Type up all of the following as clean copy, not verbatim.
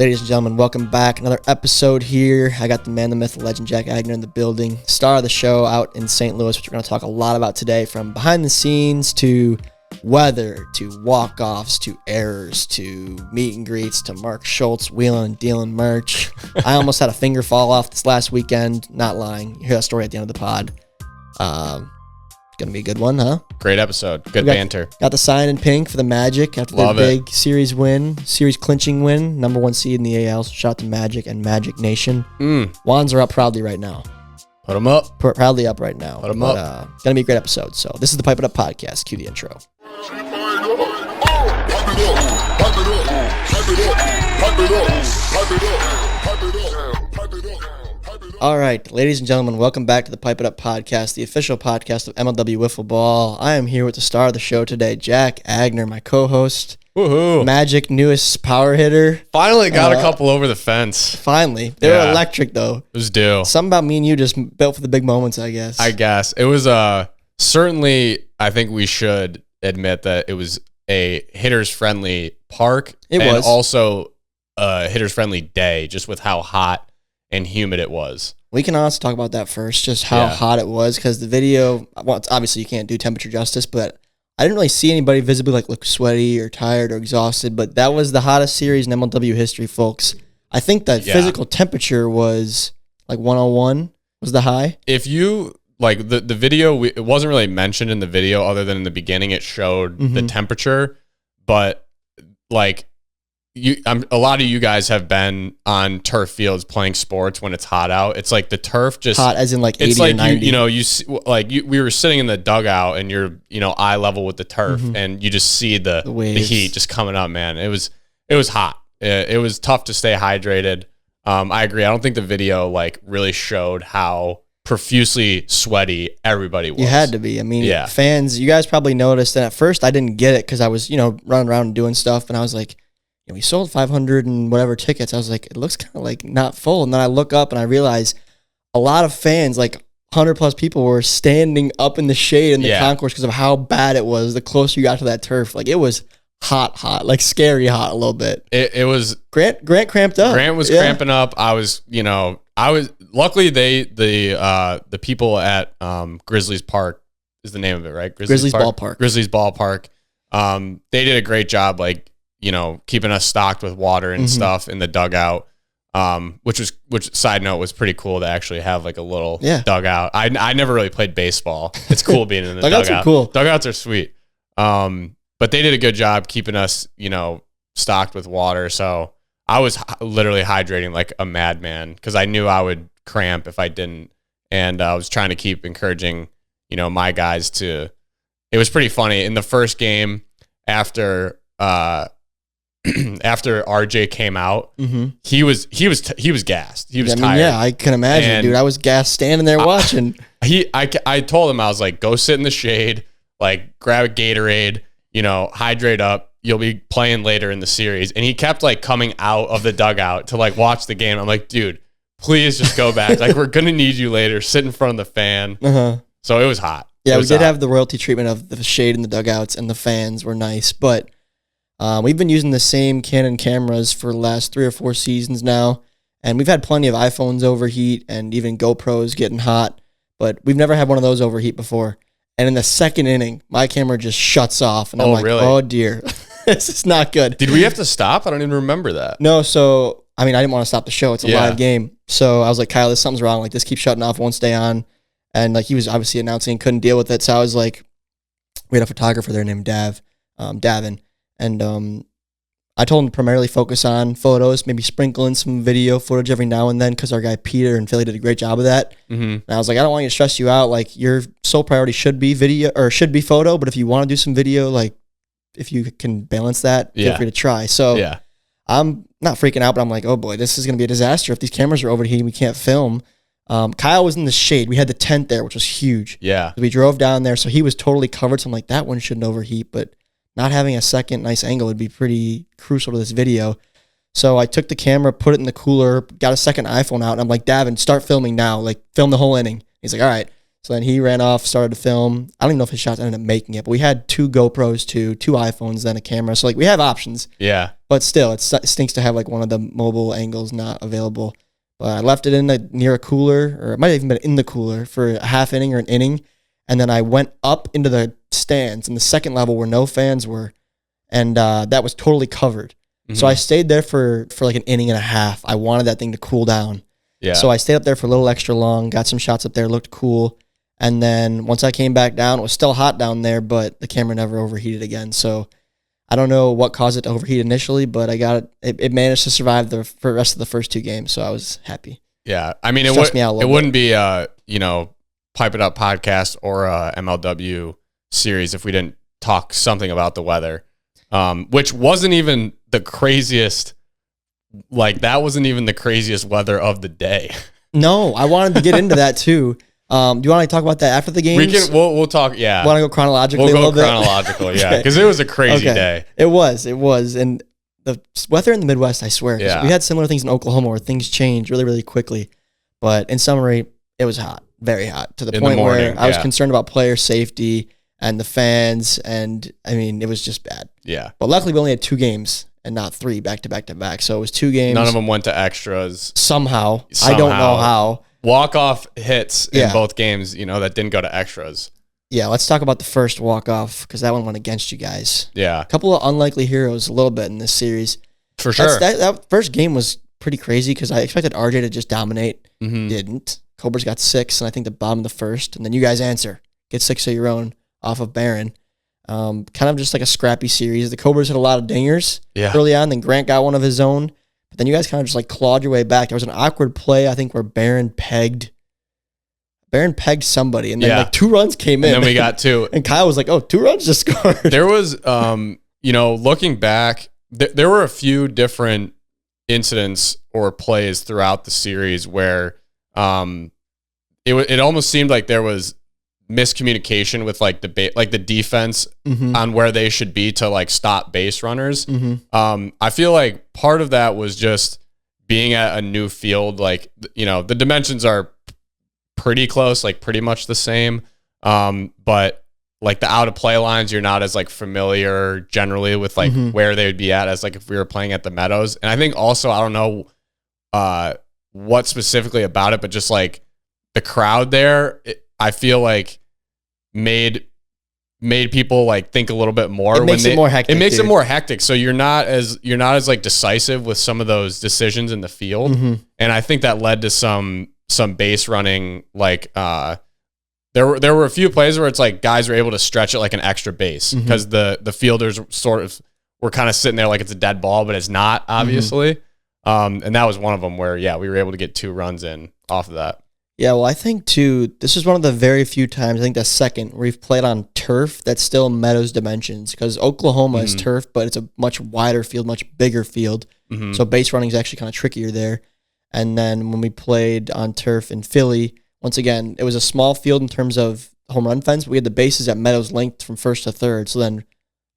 Ladies and gentlemen, welcome back. Another episode here. I got the man, the myth, the legend, Jack Aigner in the building. Star of the show out in St. Louis, which we're going to talk a lot about today, from behind the scenes to weather to walk-offs to errors to meet and greets to Mark Schultz wheeling and dealing merch. I almost had a finger fall off this last weekend. Not lying. You hear that story at the end of the pod. Going to be a good one, huh? Great episode. Good banter. Got the sign in pink for the Magic after their big series clinching win. Number one seed in the AL. Shout out to Magic and Magic Nation. Wands are up proudly right now. Put them up. Proudly up right now. Put them up. Going to be a great episode. So this is the Pipe It Up podcast. Cue the intro. All right, ladies and gentlemen, welcome back to the Pipe It Up podcast, the official podcast of MLW Wiffle Ball. I am here with the star of the show today, Jack Aigner, my co-host. Woohoo! Magic newest power hitter. Finally got a couple over the fence. Finally. They were electric, though. It was due. Something about me and you just built for the big moments, I guess. It was certainly, I think we should admit that it was a hitters-friendly park. It was. Also a hitters-friendly day, just with how hot and humid it was. We can honestly talk about that first, just how hot it was, because the video, well, obviously you can't do temperature justice, but I didn't really see anybody visibly look sweaty or tired or exhausted, but that was the hottest series in MLW history, folks. I think the physical temperature was like 101 was the high. If you, the video, it wasn't really mentioned in the video other than in the beginning it showed the temperature, but a lot of you guys have been on turf fields playing sports when it's hot out. It's like the turf just hot as in like 80 it's like or 90. We were sitting in the dugout and you're eye level with the turf and you just see the heat just coming up, man. It was hot. It was tough to stay hydrated. I agree. I don't think the video really showed how profusely sweaty everybody was. You had to be. I mean, fans, you guys probably noticed, and at first I didn't get it because I was running around and doing stuff, and I was like, we sold 500 and whatever tickets. I was like, it looks kind of not full. And then I look up and I realize a lot of fans, 100 plus people, were standing up in the shade in the concourse because of how bad it was the closer you got to that turf. It was hot, scary hot a little bit. It was. Grant cramped up. Grant was cramping up. I was luckily the people at Grizzlies Park is the name of it, right? Grizzlies Ballpark. Grizzlies Ballpark. They did a great job, keeping us stocked with water and stuff in the dugout, which side note was pretty cool to actually have a little dugout. I never really played baseball. It's cool being in the Dugouts dugout. Are cool. Dugouts are sweet. But they did a good job keeping us, stocked with water. So I was literally hydrating like a madman because I knew I would cramp if I didn't. And I was trying to keep encouraging, my guys to. It was pretty funny in the first game after RJ came out, he was gassed. He was tired. Yeah, I can imagine, dude. I was gassed standing there watching. I told him, I was like, go sit in the shade, grab a Gatorade, hydrate up. You'll be playing later in the series. And he kept coming out of the dugout to watch the game. I'm like, dude, please just go back. We're gonna need you later. Sit in front of the fan. So it was hot. Yeah, we did have the royalty treatment of the shade in the dugouts, and the fans were nice, but. We've been using the same Canon cameras for the last 3 or 4 seasons now, and we've had plenty of iPhones overheat and even GoPros getting hot, but we've never had one of those overheat before. And in the second inning, my camera just shuts off, and I'm like, really? Oh dear, this is not good. Did we have to stop? I don't even remember that. No, so, I didn't want to stop the show. It's a live game. So I was like, Kyle, something's wrong. This keeps shutting off, won't stay on. And he was obviously announcing, couldn't deal with it. So I was like, we had a photographer there named Davin. And I told him to primarily focus on photos, maybe sprinkle in some video footage every now and then because our guy Peter and Philly did a great job of that. And I was like, I don't want you to stress you out. Your sole priority should be video or should be photo, but if you want to do some video, if you can balance that, feel free to try. So I'm not freaking out, but I'm like, oh boy, this is going to be a disaster if these cameras are overheating. We can't film. Kyle was in the shade. We had the tent there, which was huge. Yeah. We drove down there, so he was totally covered. So I'm like, that one shouldn't overheat, but not having a second nice angle would be pretty crucial to this video. So I took the camera, put it in the cooler, got a second iPhone out, and I'm like, Davin, start filming now. Film the whole inning. He's like, all right. So then he ran off, started to film. I don't even know if his shots ended up making it, but we had 2 GoPros too, 2 iPhones, then a camera. So like we have options. Yeah. But still, it stinks to have like one of the mobile angles not available. But I left it near a cooler, or it might have even been in the cooler for a half inning or an inning. And then I went up into the stands in the second level where no fans were. And that was totally covered. Mm-hmm. So I stayed there for like an inning and a half. I wanted that thing to cool down. Yeah. So I stayed up there for a little extra long, got some shots up there, looked cool. And then once I came back down, it was still hot down there, but the camera never overheated again. So I don't know what caused it to overheat initially, but I got it. It managed to survive the rest of the first 2 games, so I was happy. Yeah, I mean, it wouldn't be Pipe It Up podcast or a MLW series if we didn't talk something about the weather, which wasn't even the craziest. Like that wasn't even the craziest weather of the day. No, I wanted to get into that too. Do you want to talk about that after the games? We'll talk. Yeah. Want to go chronologically? We'll go chronological. Yeah, because it was a crazy day. It was, and the weather in the Midwest, I swear. Yeah. We had similar things in Oklahoma where things change really, really quickly. But in summary, it was hot, very hot, to the point where I was concerned about player safety and the fans, and I mean, it was just bad. Yeah. But luckily, we only had 2 games and not 3 back to back to back. So it was 2 games. None of them went to extras. Somehow. I don't know how. Walk-off hits in both games, that didn't go to extras. Yeah, let's talk about the first walk-off, because that one went against you guys. Yeah. A couple of unlikely heroes a little bit in this series. For sure. That first game was pretty crazy, because I expected RJ to just dominate. Mm-hmm. Didn't. Cobras got 6, and I think the bottom of the first, and then you guys answer. Get 6 of your own off of Baron. Kind of just like a scrappy series. The Cobras hit a lot of dingers early on, then Grant got one of his own. But then you guys kind of just like clawed your way back. There was an awkward play, I think, where Baron pegged somebody, and then like 2 runs came in. And then we got 2. And Kyle was like, "Oh, 2 runs just scored." There was, looking back, there were a few different incidents or plays throughout the series where it almost seemed like there was miscommunication with like the defense on where they should be to like stop base runners. I feel like part of that was just being at a new field. Like, the dimensions are pretty close, like pretty much the same. But like the out of play lines, you're not as like familiar generally with like where they would be at as like if we were playing at the Meadows. And I think also, I don't know what specifically about it, but just like the crowd there, I feel like made people like think a little bit more. It makes it more hectic. It makes it more hectic. So you're not as like decisive with some of those decisions in the field. And I think that led to some base running. Like there were a few plays where it's like guys were able to stretch it like an extra base because the fielders sort of were kind of sitting there like it's a dead ball, but it's not, obviously. And that was one of them where we were able to get 2 runs in off of that. Yeah, well, I think, too, this is one of the very few times, I think the second, where we've played on turf that's still Meadows dimensions, because Oklahoma is turf, but it's a much wider field, much bigger field. So base running is actually kind of trickier there. And then when we played on turf in Philly, once again, it was a small field in terms of home run fence, but we had the bases at Meadows linked from first to third. So then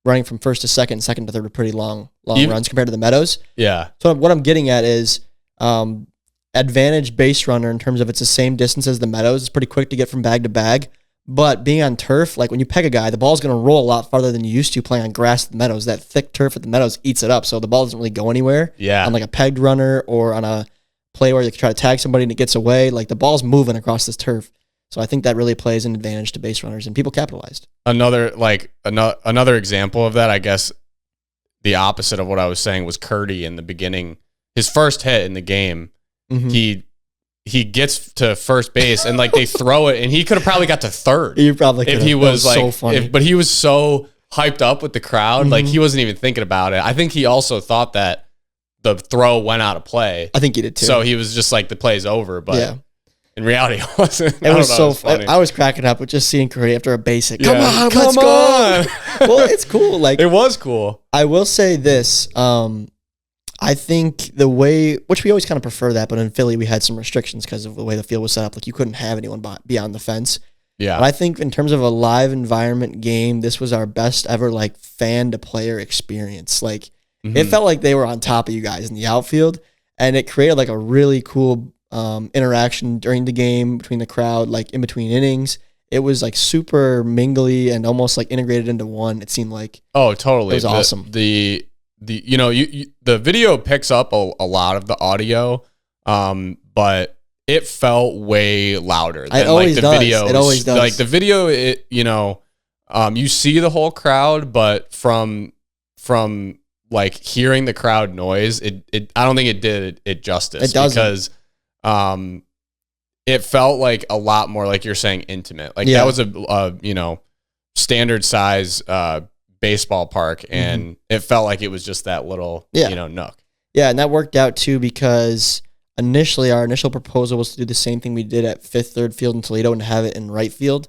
running from first to second to third were pretty long runs compared to the Meadows. Yeah. So what I'm getting at is advantage base runner in terms of it's the same distance as the Meadows. It's pretty quick to get from bag to bag. But being on turf, like when you peg a guy, the ball's going to roll a lot farther than you used to playing on grass at the Meadows. That thick turf at the Meadows eats it up, so the ball doesn't really go anywhere. Yeah. On like a pegged runner or on a play where you try to tag somebody and it gets away, like the ball's moving across this turf. So I think that really plays an advantage to base runners, and people capitalized. Another example of that, I guess, the opposite of what I was saying was Curdy in the beginning. His first hit in the game, he gets to first base and like they throw it, and he could have probably got to third. You probably could. If he was like, so funny. But he was so hyped up with the crowd, like he wasn't even thinking about it. I think he also thought that the throw went out of play. I think he did too. So he was just like, the play's over, but in reality, it wasn't. It was so funny. I was cracking up with just seeing Curry after a basic. Come on, let's go. Well, it's cool. Like, it was cool. I will say this. I think the way, which we always kind of prefer that, but in Philly we had some restrictions because of the way the field was set up. Like, you couldn't have anyone beyond the fence. Yeah. But I think in terms of a live environment game, this was our best ever like fan to player experience. Like, it felt like they were on top of you guys in the outfield, and it created like a really cool interaction during the game between the crowd, like in between innings. It was like super mingly and almost like integrated into one. It seemed like. Oh, totally. It was awesome. The the video picks up a lot of the audio, but it felt way louder than like the video. It always does. Like the video, you see the whole crowd, but from like hearing the crowd noise, it I don't think it did it justice. It doesn't. Because it felt like a lot more, like you're saying, intimate. Like that was a standard size baseball park, and it felt like it was just that little nook. Yeah, and that worked out too, because initially our initial proposal was to do the same thing we did at Fifth Third Field in Toledo and have it in right field.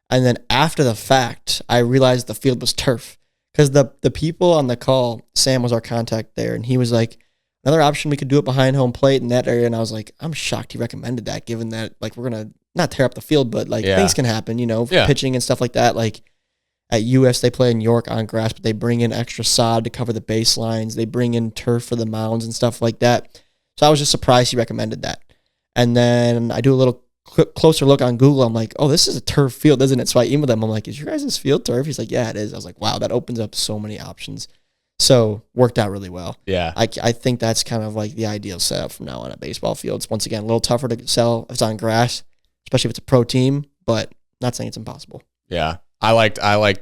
And then after the fact, I realized the field was turf, because the people on the call, Sam was our contact there, and he was like, another option, we could do it behind home plate in that area. And I was like, I'm shocked he recommended that, given that like we're going to not tear up the field, but like things can happen, pitching and stuff like that. Like at US, they play in York on grass, but they bring in extra sod to cover the baselines. They bring in turf for the mounds and stuff like that. So I was just surprised he recommended that. And then I do a little closer look on Google. I'm like, oh, this is a turf field, isn't it? So I emailed him. I'm like, is your guys' field turf? He's like, yeah, it is. I was like, wow, that opens up so many options. So worked out really well. Yeah. I think that's kind of like the ideal setup from now on at baseball fields. Once again, a little tougher to sell if it's on grass, especially if it's a pro team, but not saying it's impossible. Yeah. I like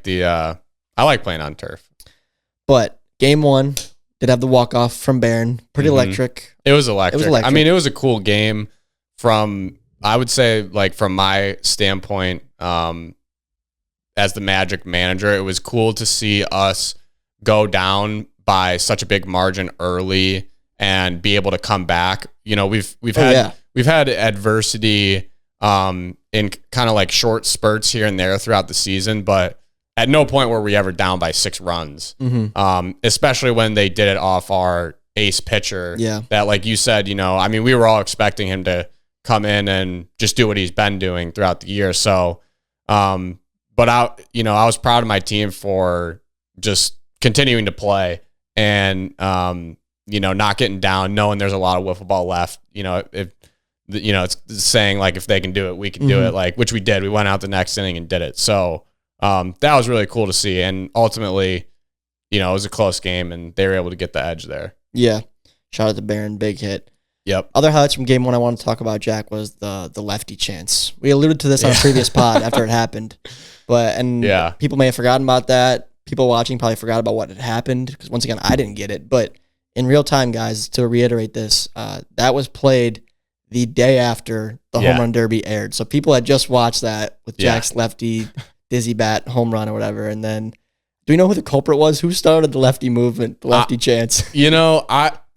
playing on turf. But game one did have the walk-off from Barron. Pretty electric. It was electric. I mean, it was a cool game I would say, like, from my standpoint, as the Magic manager, it was cool to see us go down by such a big margin early and be able to come back. We've had adversity in kind of like short spurts here and there throughout the season, but at no point were we ever down by 6 runs. Especially when they did it off our ace pitcher. Yeah. That, like you said, we were all expecting him to come in and just do what he's been doing throughout the year. So, but I was proud of my team for just continuing to play and, not getting down, knowing there's a lot of wiffle ball left. It's saying like, if they can do it, we can do it, like, which we did. We went out the next inning and did it. So that was really cool to see. And ultimately, it was a close game and they were able to get the edge there. Yeah. Shout out to Barron, big hit. Yep. Other highlights from game one I want to talk about, Jack, was the Lefty chants. We alluded to this on a previous pod after it happened. People may have forgotten about that. People watching probably forgot about what had happened, because once again, I didn't get it. But in real time, guys, to reiterate this, that was played the day after the home run derby aired. So people had just watched that with Jack's lefty dizzy bat home run or whatever. And then, do we know who the culprit was? Who started the lefty movement, the lefty chants?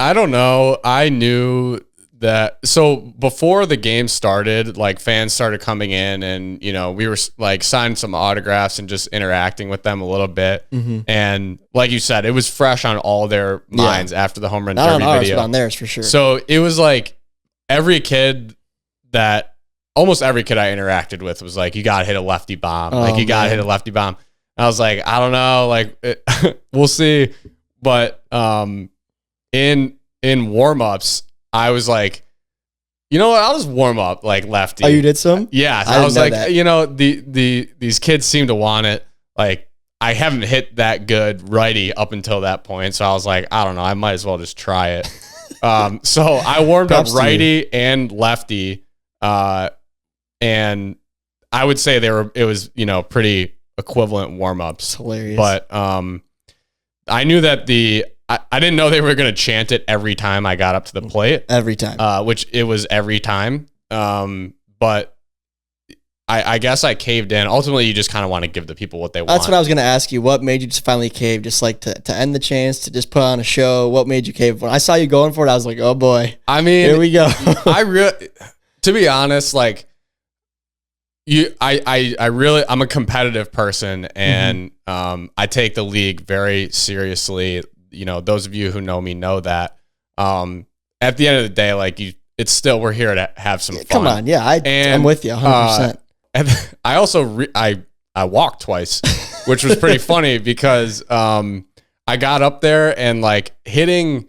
I don't know. I knew that. So before the game started, like, fans started coming in and, we were like signing some autographs and just interacting with them a little bit. And like you said, it was fresh on all their minds after the home run derby on ours, video. But on theirs for sure. So it was like almost every kid I interacted with was like, you got to hit a lefty bomb. You got to hit a lefty bomb. I was like, I don't know, like, we'll see. But in warm-ups, I was like, you know what? I'll just warm up like lefty. Oh, you did some? Yeah. So I was like, these kids seem to want it. Like, I haven't hit that good righty up until that point. So I was like, I don't know. I might as well just try it. So I warmed up righty and lefty. And I would say it was pretty equivalent warm-ups. Hilarious. But I knew that I didn't know they were going to chant it every time I got up to the plate. Every time. Which it was every time. But I guess I caved in. Ultimately, you just kind of want to give the people what they want. That's what I was going to ask you. What made you just finally cave? Just like to end the chants, to just put on a show? What made you cave? When I saw you going for it, I was like, oh boy. I mean, here we go. To be honest, like, I'm a competitive person, and I take the league very seriously. Those of you who know me know that. At the end of the day, like, it's still, we're here to have some fun. Come on, yeah, I'm with you 100%. And I also I walked twice, which was pretty funny because I got up there and like hitting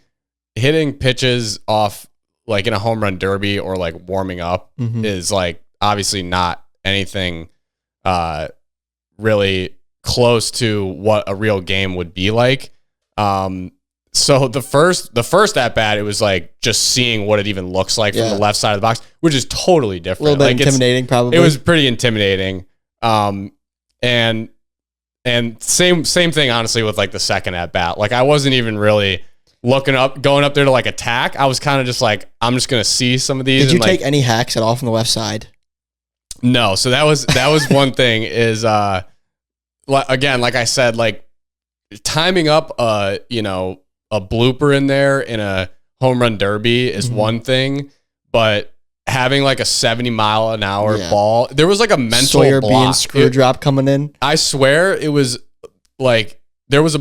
pitches off like in a home run derby or like warming up is like obviously not anything really close to what a real game would be like. So the first at bat, it was like just seeing what it even looks like from the left side of the box, which is totally different. A little bit like intimidating, probably. It was pretty intimidating. And same thing, honestly, with like the second at bat. Like I wasn't even really going up there to like attack. I was kind of just like, I'm just gonna see some of these. Did you take any hacks at all from the left side? No. So that was one thing is again, like I said, like timing up a blooper in there in a home run derby is one thing, but having like a 70-mile-an-hour ball, there was like a mental Sawyer block. being screw drop coming in. I swear it was like there was a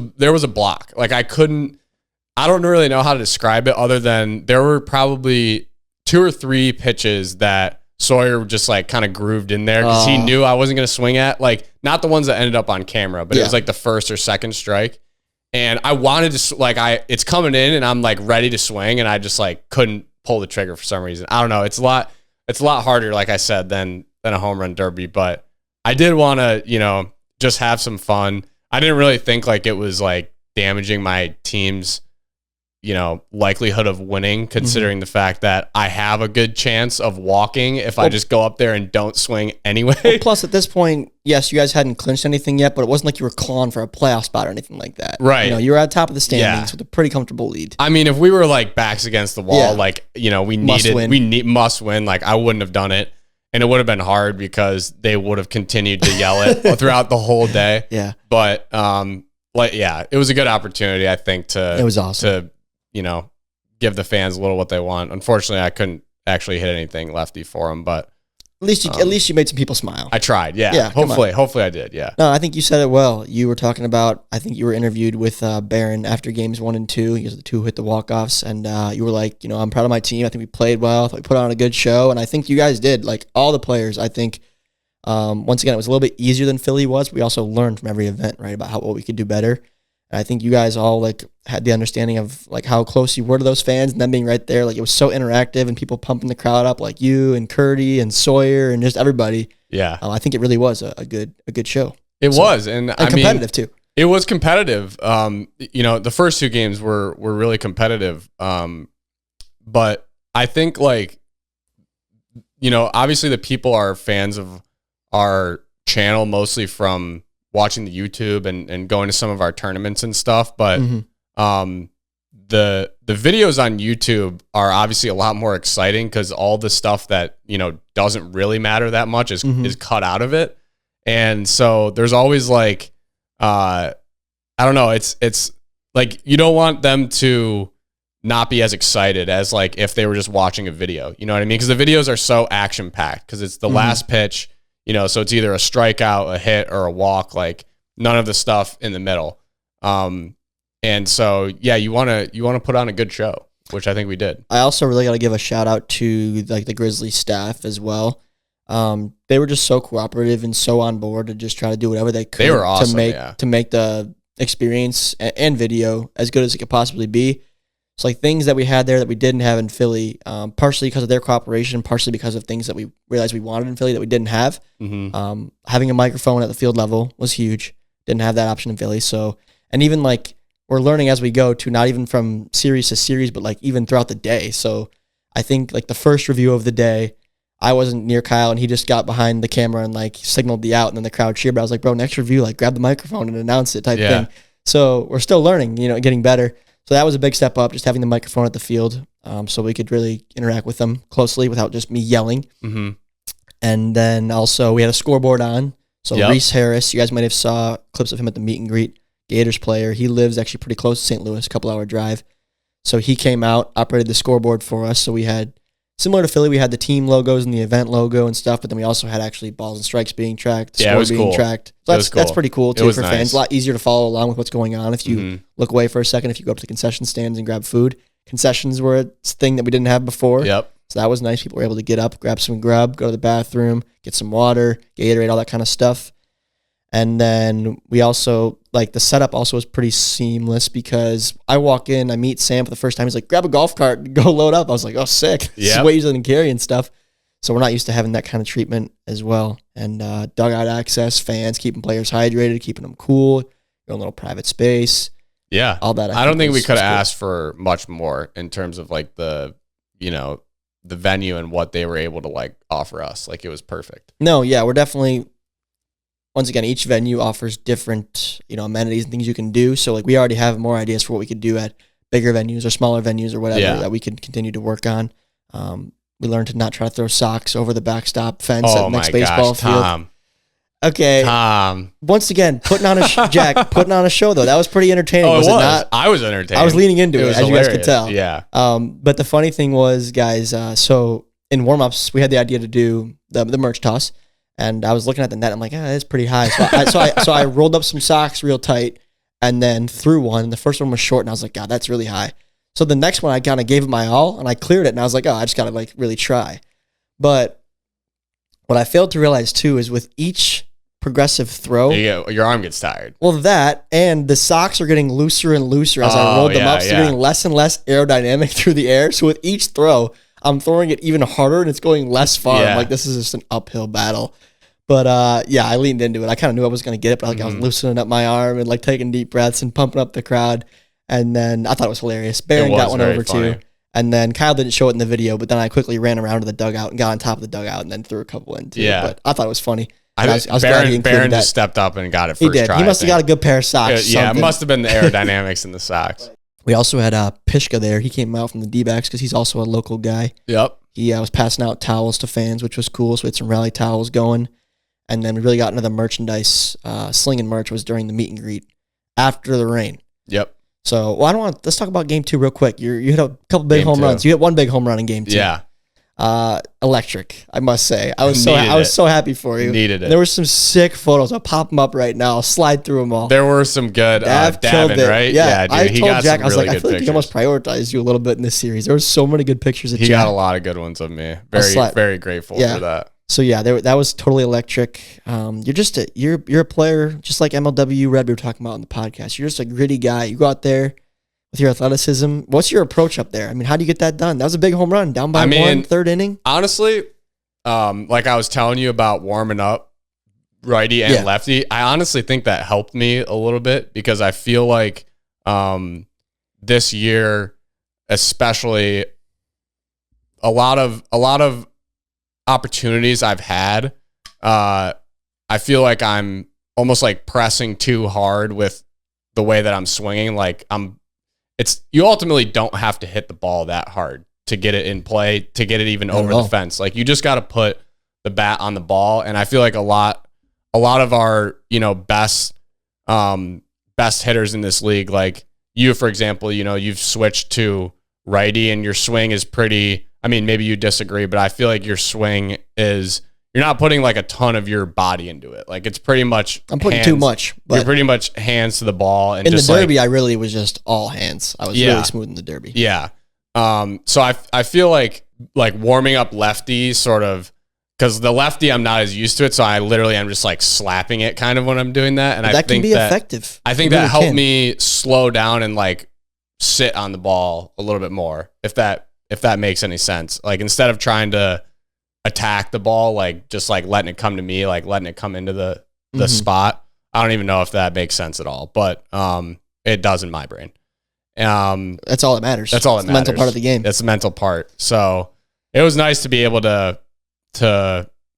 block. Like I don't really know how to describe it other than there were probably 2 or 3 pitches that Sawyer just like kind of grooved in there because he knew I wasn't going to swing at, like not the ones that ended up on camera, but it was like the first or second strike. And I wanted to, like, it's coming in and I'm like ready to swing and I just like couldn't pull the trigger for some reason. I don't know. It's a lot harder, like I said, than a home run derby, but I did want to, just have some fun. I didn't really think like it was like damaging my team's, likelihood of winning, considering the fact that I have a good chance of walking if I just go up there and don't swing anyway. Well, plus, at this point, yes, you guys hadn't clinched anything yet, but it wasn't like you were clawing for a playoff spot or anything like that. Right. You were at the top of the standings with a pretty comfortable lead. I mean, if we were like backs against the wall, like, we must win, like I wouldn't have done it. And it would have been hard because they would have continued to yell it throughout the whole day. Yeah. But, it was a good opportunity, I think, it was awesome. to give the fans a little what they want. Unfortunately, I couldn't actually hit anything lefty for them, but at least you made some people smile. I tried. Yeah. Hopefully I did. Yeah. No, I think you said it well. You were talking about, I think you were interviewed with Barron after games 1 and 2. He was the 2 who hit the walk-offs. And you were like, I'm proud of my team. I think we played well. I thought we put on a good show. And I think you guys did. Like all the players, I think, once again, it was a little bit easier than Philly was. But we also learned from every event, right, about what we could do better. And I think you guys all like had the understanding of like how close you were to those fans and them being right there. Like it was so interactive and people pumping the crowd up, like you and Curdy and Sawyer and just everybody. Yeah. I think it really was a good show. It was. And competitive too. It was competitive. The first 2 games were really competitive. But I think like, obviously the people are fans of our channel mostly from watching the YouTube and going to some of our tournaments and stuff. But the videos on YouTube are obviously a lot more exciting because all the stuff that, doesn't really matter that much is cut out of it. And so there's always like, I don't know. It's like, you don't want them to not be as excited as like if they were just watching a video, you know what I mean? Because the videos are so action packed because it's the last pitch, so it's either a strikeout, a hit, or a walk, like none of the stuff in the middle. And so, you want to put on a good show, which I think we did. I also really got to give a shout out to like the Grizzlies staff as well. They were just so cooperative and so on board to just try to do whatever they could. They were awesome, to make the experience and video as good as it could possibly be. It's like things that we had there that we didn't have in Philly, partially because of their cooperation, partially because of things that we realized we wanted in Philly that we didn't have. Having a microphone at the field level was huge. Didn't have that option in Philly. So, and even like we're learning as we go to not even from series to series, but like even throughout the day. So I think like the first review of the day, I wasn't near Kyle and he just got behind the camera and like signaled the out and then the crowd cheered. But I was like, bro, next review, like grab the microphone and announce it type thing. So we're still learning, getting better. So that was a big step up, just having the microphone at the field, so we could really interact with them closely without just me yelling. And then also we had a scoreboard on. So Reese Harris, you guys might have saw clips of him at the meet and greet. Gators player. He lives actually pretty close to St. Louis, a couple-hour drive. So he came out, operated the scoreboard for us. So we had, similar to Philly, we had the team logos and the event logo and stuff, but then we also had actually balls and strikes being tracked, the score being tracked. So that's pretty cool too for fans. A lot easier to follow along with what's going on if you look away for a second, if you go up to the concession stands and grab food. Concessions were a thing that we didn't have before. So that was nice. People were able to get up, grab some grub, go to the bathroom, get some water, Gatorade, all that kind of stuff. And then we also, like, the setup also was pretty seamless because I walk in, I meet Sam for the first time. He's like, grab a golf cart and go load up. I was like, oh, sick. This is way easier than carrying stuff. So we're not used to having that kind of treatment as well. And dugout access, fans, keeping players hydrated, keeping them cool, your own little private space. Yeah. All that. I don't think we could have asked for much more in terms of like the venue and what they were able to like offer us. Like it was perfect. No, yeah, we're definitely, once again, each venue offers different, amenities and things you can do. So like we already have more ideas for what we could do at bigger venues or smaller venues or whatever that we can continue to work on. We learned to not try to throw socks over the backstop fence at the next baseball field. Tom. Okay. Tom. Once again, putting on a show though. That was pretty entertaining. Oh, was it not? I was entertained. I was leaning into it, as hilarious. You guys could tell. Yeah. But the funny thing was, guys, so in warm-ups, we had the idea to do the merch toss, and I was looking at the net. I'm like, that's pretty high. So I rolled up some socks real tight, and then threw one. The first one was short, and I was like, God, that's really high. So the next one, I kind of gave it my all, and I cleared it, and I was like, I just got to like really try. But what I failed to realize too is with each progressive throw, your arm gets tired. Well, that and the socks are getting looser and looser as I rolled them up, so they're getting less and less aerodynamic through the air. So with each throw, I'm throwing it even harder, and it's going less far. I'm like, this is just an uphill battle. But I leaned into it. I kind of knew I was going to get it, but I was loosening up my arm and like taking deep breaths and pumping up the crowd. And then I thought it was hilarious. Barron got one over too. And then Kyle didn't show it in the video, but then I quickly ran around to the dugout and got on top of the dugout and then threw a couple in too. Yeah. But I thought it was funny. I was Barron just stepped up and got it first he did. try. He must have got a good pair of socks. It must have been the aerodynamics in the socks. We also had Pishka there. He came out from the D-backs because he's also a local guy. Yep. He was passing out towels to fans, which was cool. So we had some rally towels going. And then we really got into the merchandise. Slinging merch was during the meet and greet after the rain. Yep. So, let's talk about game 2 real quick. You hit a couple big home runs. You hit one big home run in game 2. Yeah. Electric, I must say. I was so happy for you. Needed it. There were some sick photos. I'll pop them up right now. I'll slide through them all. There were some good Davin, right? Yeah, dude. I told Jack, I was like, I feel like pictures. he almost prioritized you a little bit in this series. There were so many good pictures of Jack. He got a lot of good ones of me. Very grateful for that. So yeah, that was totally electric. You're a player just like MLW Red we were talking about on the podcast. You're just a gritty guy. You go out there with your athleticism. What's your approach up there? I mean, how do you get that done? That was a big home run, down by 1, third inning. Honestly, like I was telling you about warming up righty and lefty, I honestly think that helped me a little bit because I feel like this year, especially, a lot of opportunities I've had, I feel like I'm almost like pressing too hard with the way that I'm swinging. Like you ultimately don't have to hit the ball that hard to get it in play, to get it even over the fence. Like you just got to put the bat on the ball. And I feel like a lot of our, best hitters in this league, like you, for example, you've switched to righty and your swing is pretty, I mean, maybe you disagree, but I feel like your swing is, you're not putting like a ton of your body into it. Like it's pretty much I'm putting too much. But you're pretty much hands to the ball. And in just the derby, I really was just all hands. I was really smooth in the derby. Yeah. So I feel like warming up lefty sort of, because the lefty I'm not as used to it, so I literally am just like slapping it kind of when I'm doing that, and that can be effective. I think that helped me slow down and like sit on the ball a little bit more, if that makes any sense. Like instead of trying to attack the ball, like just like letting it come to me, like letting it come into the spot. I don't even know if that makes sense at all, but it does in my brain. That's all that matters. That's all that matters. The mental part of the game. That's the mental part. So it was nice to be able to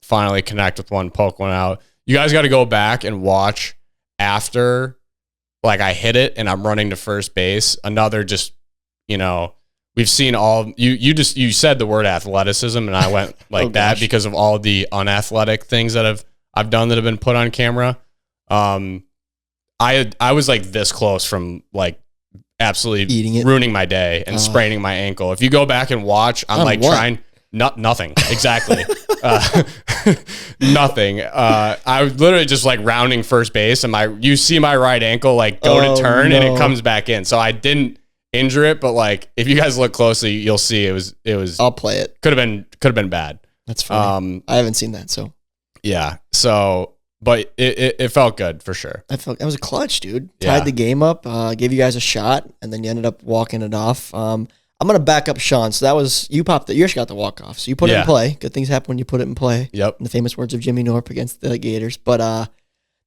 finally connect with one, poke one out. You guys got to go back and watch after, like I hit it and I'm running to first base. Another just, we've seen all you said the word athleticism and I went like that because of all the unathletic things that I've done that have been put on camera. I was like this close from like absolutely ruining my day and spraining my ankle. If you go back and watch, I'm like trying nothing. Exactly. Nothing. I was literally just like rounding first base and you see my right ankle like go to turn and it comes back in. So I didn't injure it, but like if you guys look closely, you'll see it was I'll play it. Could have been bad. That's funny. I haven't seen that, so yeah. So But it felt good for sure. That was a clutch, dude. Tied the game up, gave you guys a shot, and then you ended up walking it off. I'm gonna back up Sean. So that was you actually got the walk off. So you put it in play. Good things happen when you put it in play. Yep. In the famous words of Jimmy Norp against the Gators. But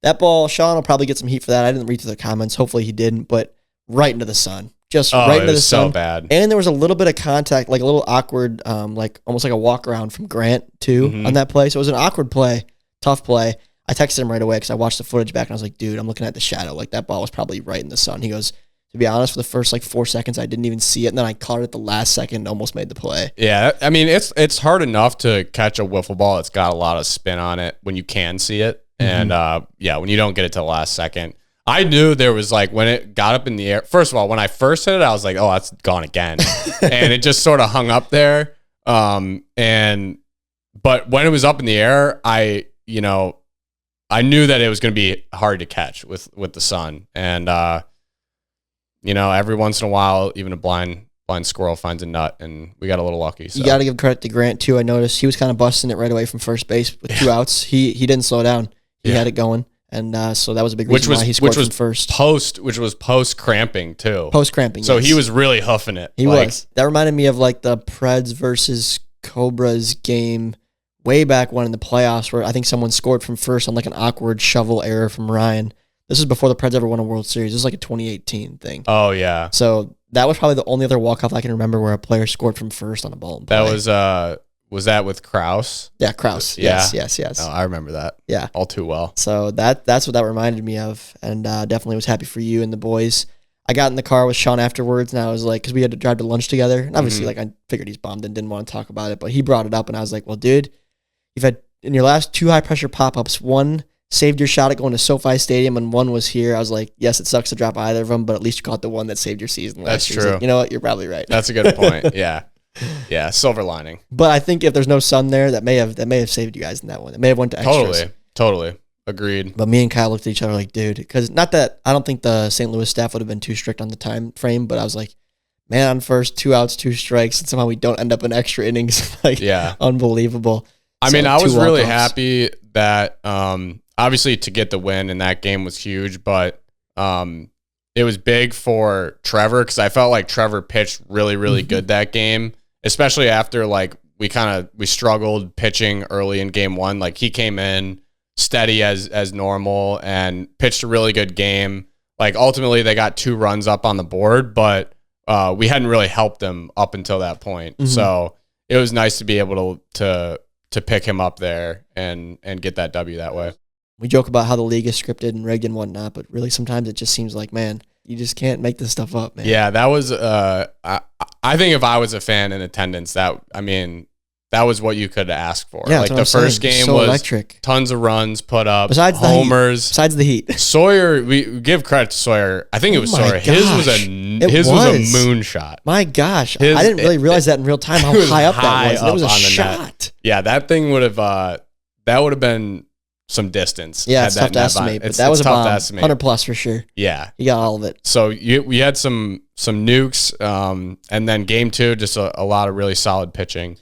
that ball, Sean will probably get some heat for that. I didn't read through the comments. Hopefully he didn't. But right into the sun. Just right into the sun. So bad. And there was a little bit of contact, like a little awkward, like almost like a walk around from Grant too on that play. So it was an awkward play, tough play. I texted him right away because I watched the footage back and I was like, dude, I'm looking at the shadow. Like that ball was probably right in the sun. He goes, to be honest, for the first like 4 seconds, I didn't even see it. And then I caught it at the last second and almost made the play. Yeah. I mean, it's hard enough to catch a wiffle ball that's got a lot of spin on it when you can see it. And when you don't get it to the last second. I knew there was like when it got up in the air. First of all, when I first hit it, I was like, oh, that's gone again. And it just sort of hung up there. But when it was up in the air, I knew that it was going to be hard to catch with the sun. And, every once in a while, even a blind squirrel finds a nut, and we got a little lucky. So. You got to give credit to Grant, too. I noticed he was kind of busting it right away from first base with 2 outs. He didn't slow down. He had it going. And so that was a big reason why he scored from first. Which was post-cramping, too. Post-cramping, So he was really huffing it. He was. That reminded me of like the Preds versus Cobras game way back when in the playoffs where I think someone scored from first on like an awkward shovel error from Ryan. This is before the Preds ever won a World Series. This was like a 2018 thing. Oh, yeah. So that was probably the only other walk-off I can remember where a player scored from first on a ball in play. That was that with Kraus? Yeah, Kraus. Yes. Oh, I remember that. Yeah. All too well. So that's what that reminded me of, and definitely was happy for you and the boys. I got in the car with Sean afterwards, and I was like, because we had to drive to lunch together, and obviously, like, I figured he's bummed and didn't want to talk about it, but he brought it up, and I was like, well, dude, you've had, in your last 2 high-pressure pop-ups, one saved your shot at going to SoFi Stadium, and one was here. I was like, yes, it sucks to drop either of them, but at least you caught the one that saved your season last year. That's true. Like, you know what? You're probably right. That's a good point. Yeah. Yeah, silver lining. But I think if there's no sun there, that may have saved you guys in that one. It may have went to extras. Totally. Agreed. But me and Kyle looked at each other like, dude, because not that I don't think the St. Louis staff would have been too strict on the time frame, but I was like, man, on first, 2 outs, 2 strikes, and somehow we don't end up in extra innings. Like, unbelievable. I mean, I was really happy that obviously to get the win in that game was huge, but it was big for Trevor because I felt like Trevor pitched really, really good that game, especially after like we struggled pitching early in game 1. Like he came in steady as normal and pitched a really good game. Like ultimately they got 2 runs up on the board, but we hadn't really helped them up until that point. So it was nice to be able to pick him up there and get that W that way. We joke about how the league is scripted and rigged and whatnot, but really sometimes it just seems like, man, you just can't make this stuff up, man. Yeah, that was, I think if I was a fan in attendance, that was what you could ask for. Yeah, like the first game was electric. Tons of runs put up, besides homers. Besides the heat. Sawyer, we give credit to Sawyer. I think it was Sawyer. His was a moonshot. My gosh. I didn't really realize that in real time how high up that was. It was a shot. Net. Yeah, that thing would have been some distance. Yeah, it's tough to estimate, but that was a bomb. 100 plus for sure. Yeah. You got all of it. So we had some nukes, and then game 2, just a lot of really solid pitching.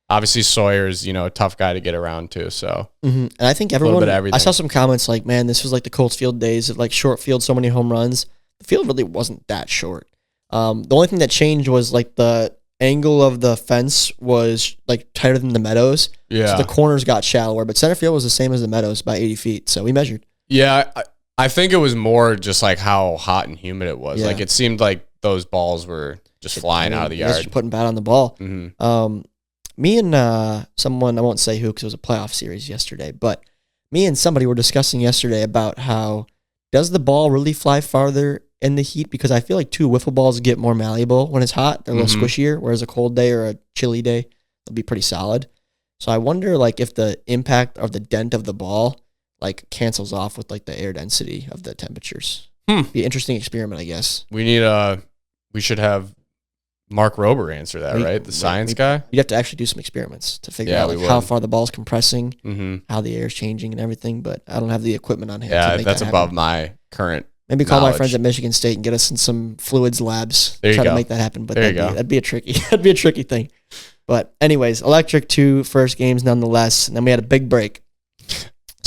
Obviously Sawyer's, a tough guy to get around to, so. And I think everyone, I saw some comments like, man, this was like the Colts field days of like short field, so many home runs. The field really wasn't that short. The only thing that changed was like the angle of the fence was like tighter than the meadows. Yeah. So the corners got shallower, but center field was the same as the meadows by 80 feet. So we measured. Yeah. I think it was more just like how hot and humid it was. Yeah. Like it seemed like those balls were just flying out of the yard. Just putting bat on the ball. Me and someone, I won't say who because it was a playoff series yesterday, but me and somebody were discussing yesterday about how does the ball really fly farther in the heat? Because I feel like 2 wiffle balls get more malleable when it's hot. They're a little squishier, whereas a cold day or a chilly day, they'll be pretty solid. So I wonder like if the impact of the dent of the ball like cancels off with like the air density of the temperatures. Be an interesting experiment, I guess. We should have Mark Rober answer that, right? The science guy? You'd have to actually do some experiments to figure out like how far the ball's compressing, how the air's changing and everything, but I don't have the equipment on hand to make that's that above my current Maybe call my friends at Michigan State and get us in some fluids labs. Try to make that happen, but that'd be a tricky thing. But anyways, electric 2 first games nonetheless, and then we had a big break.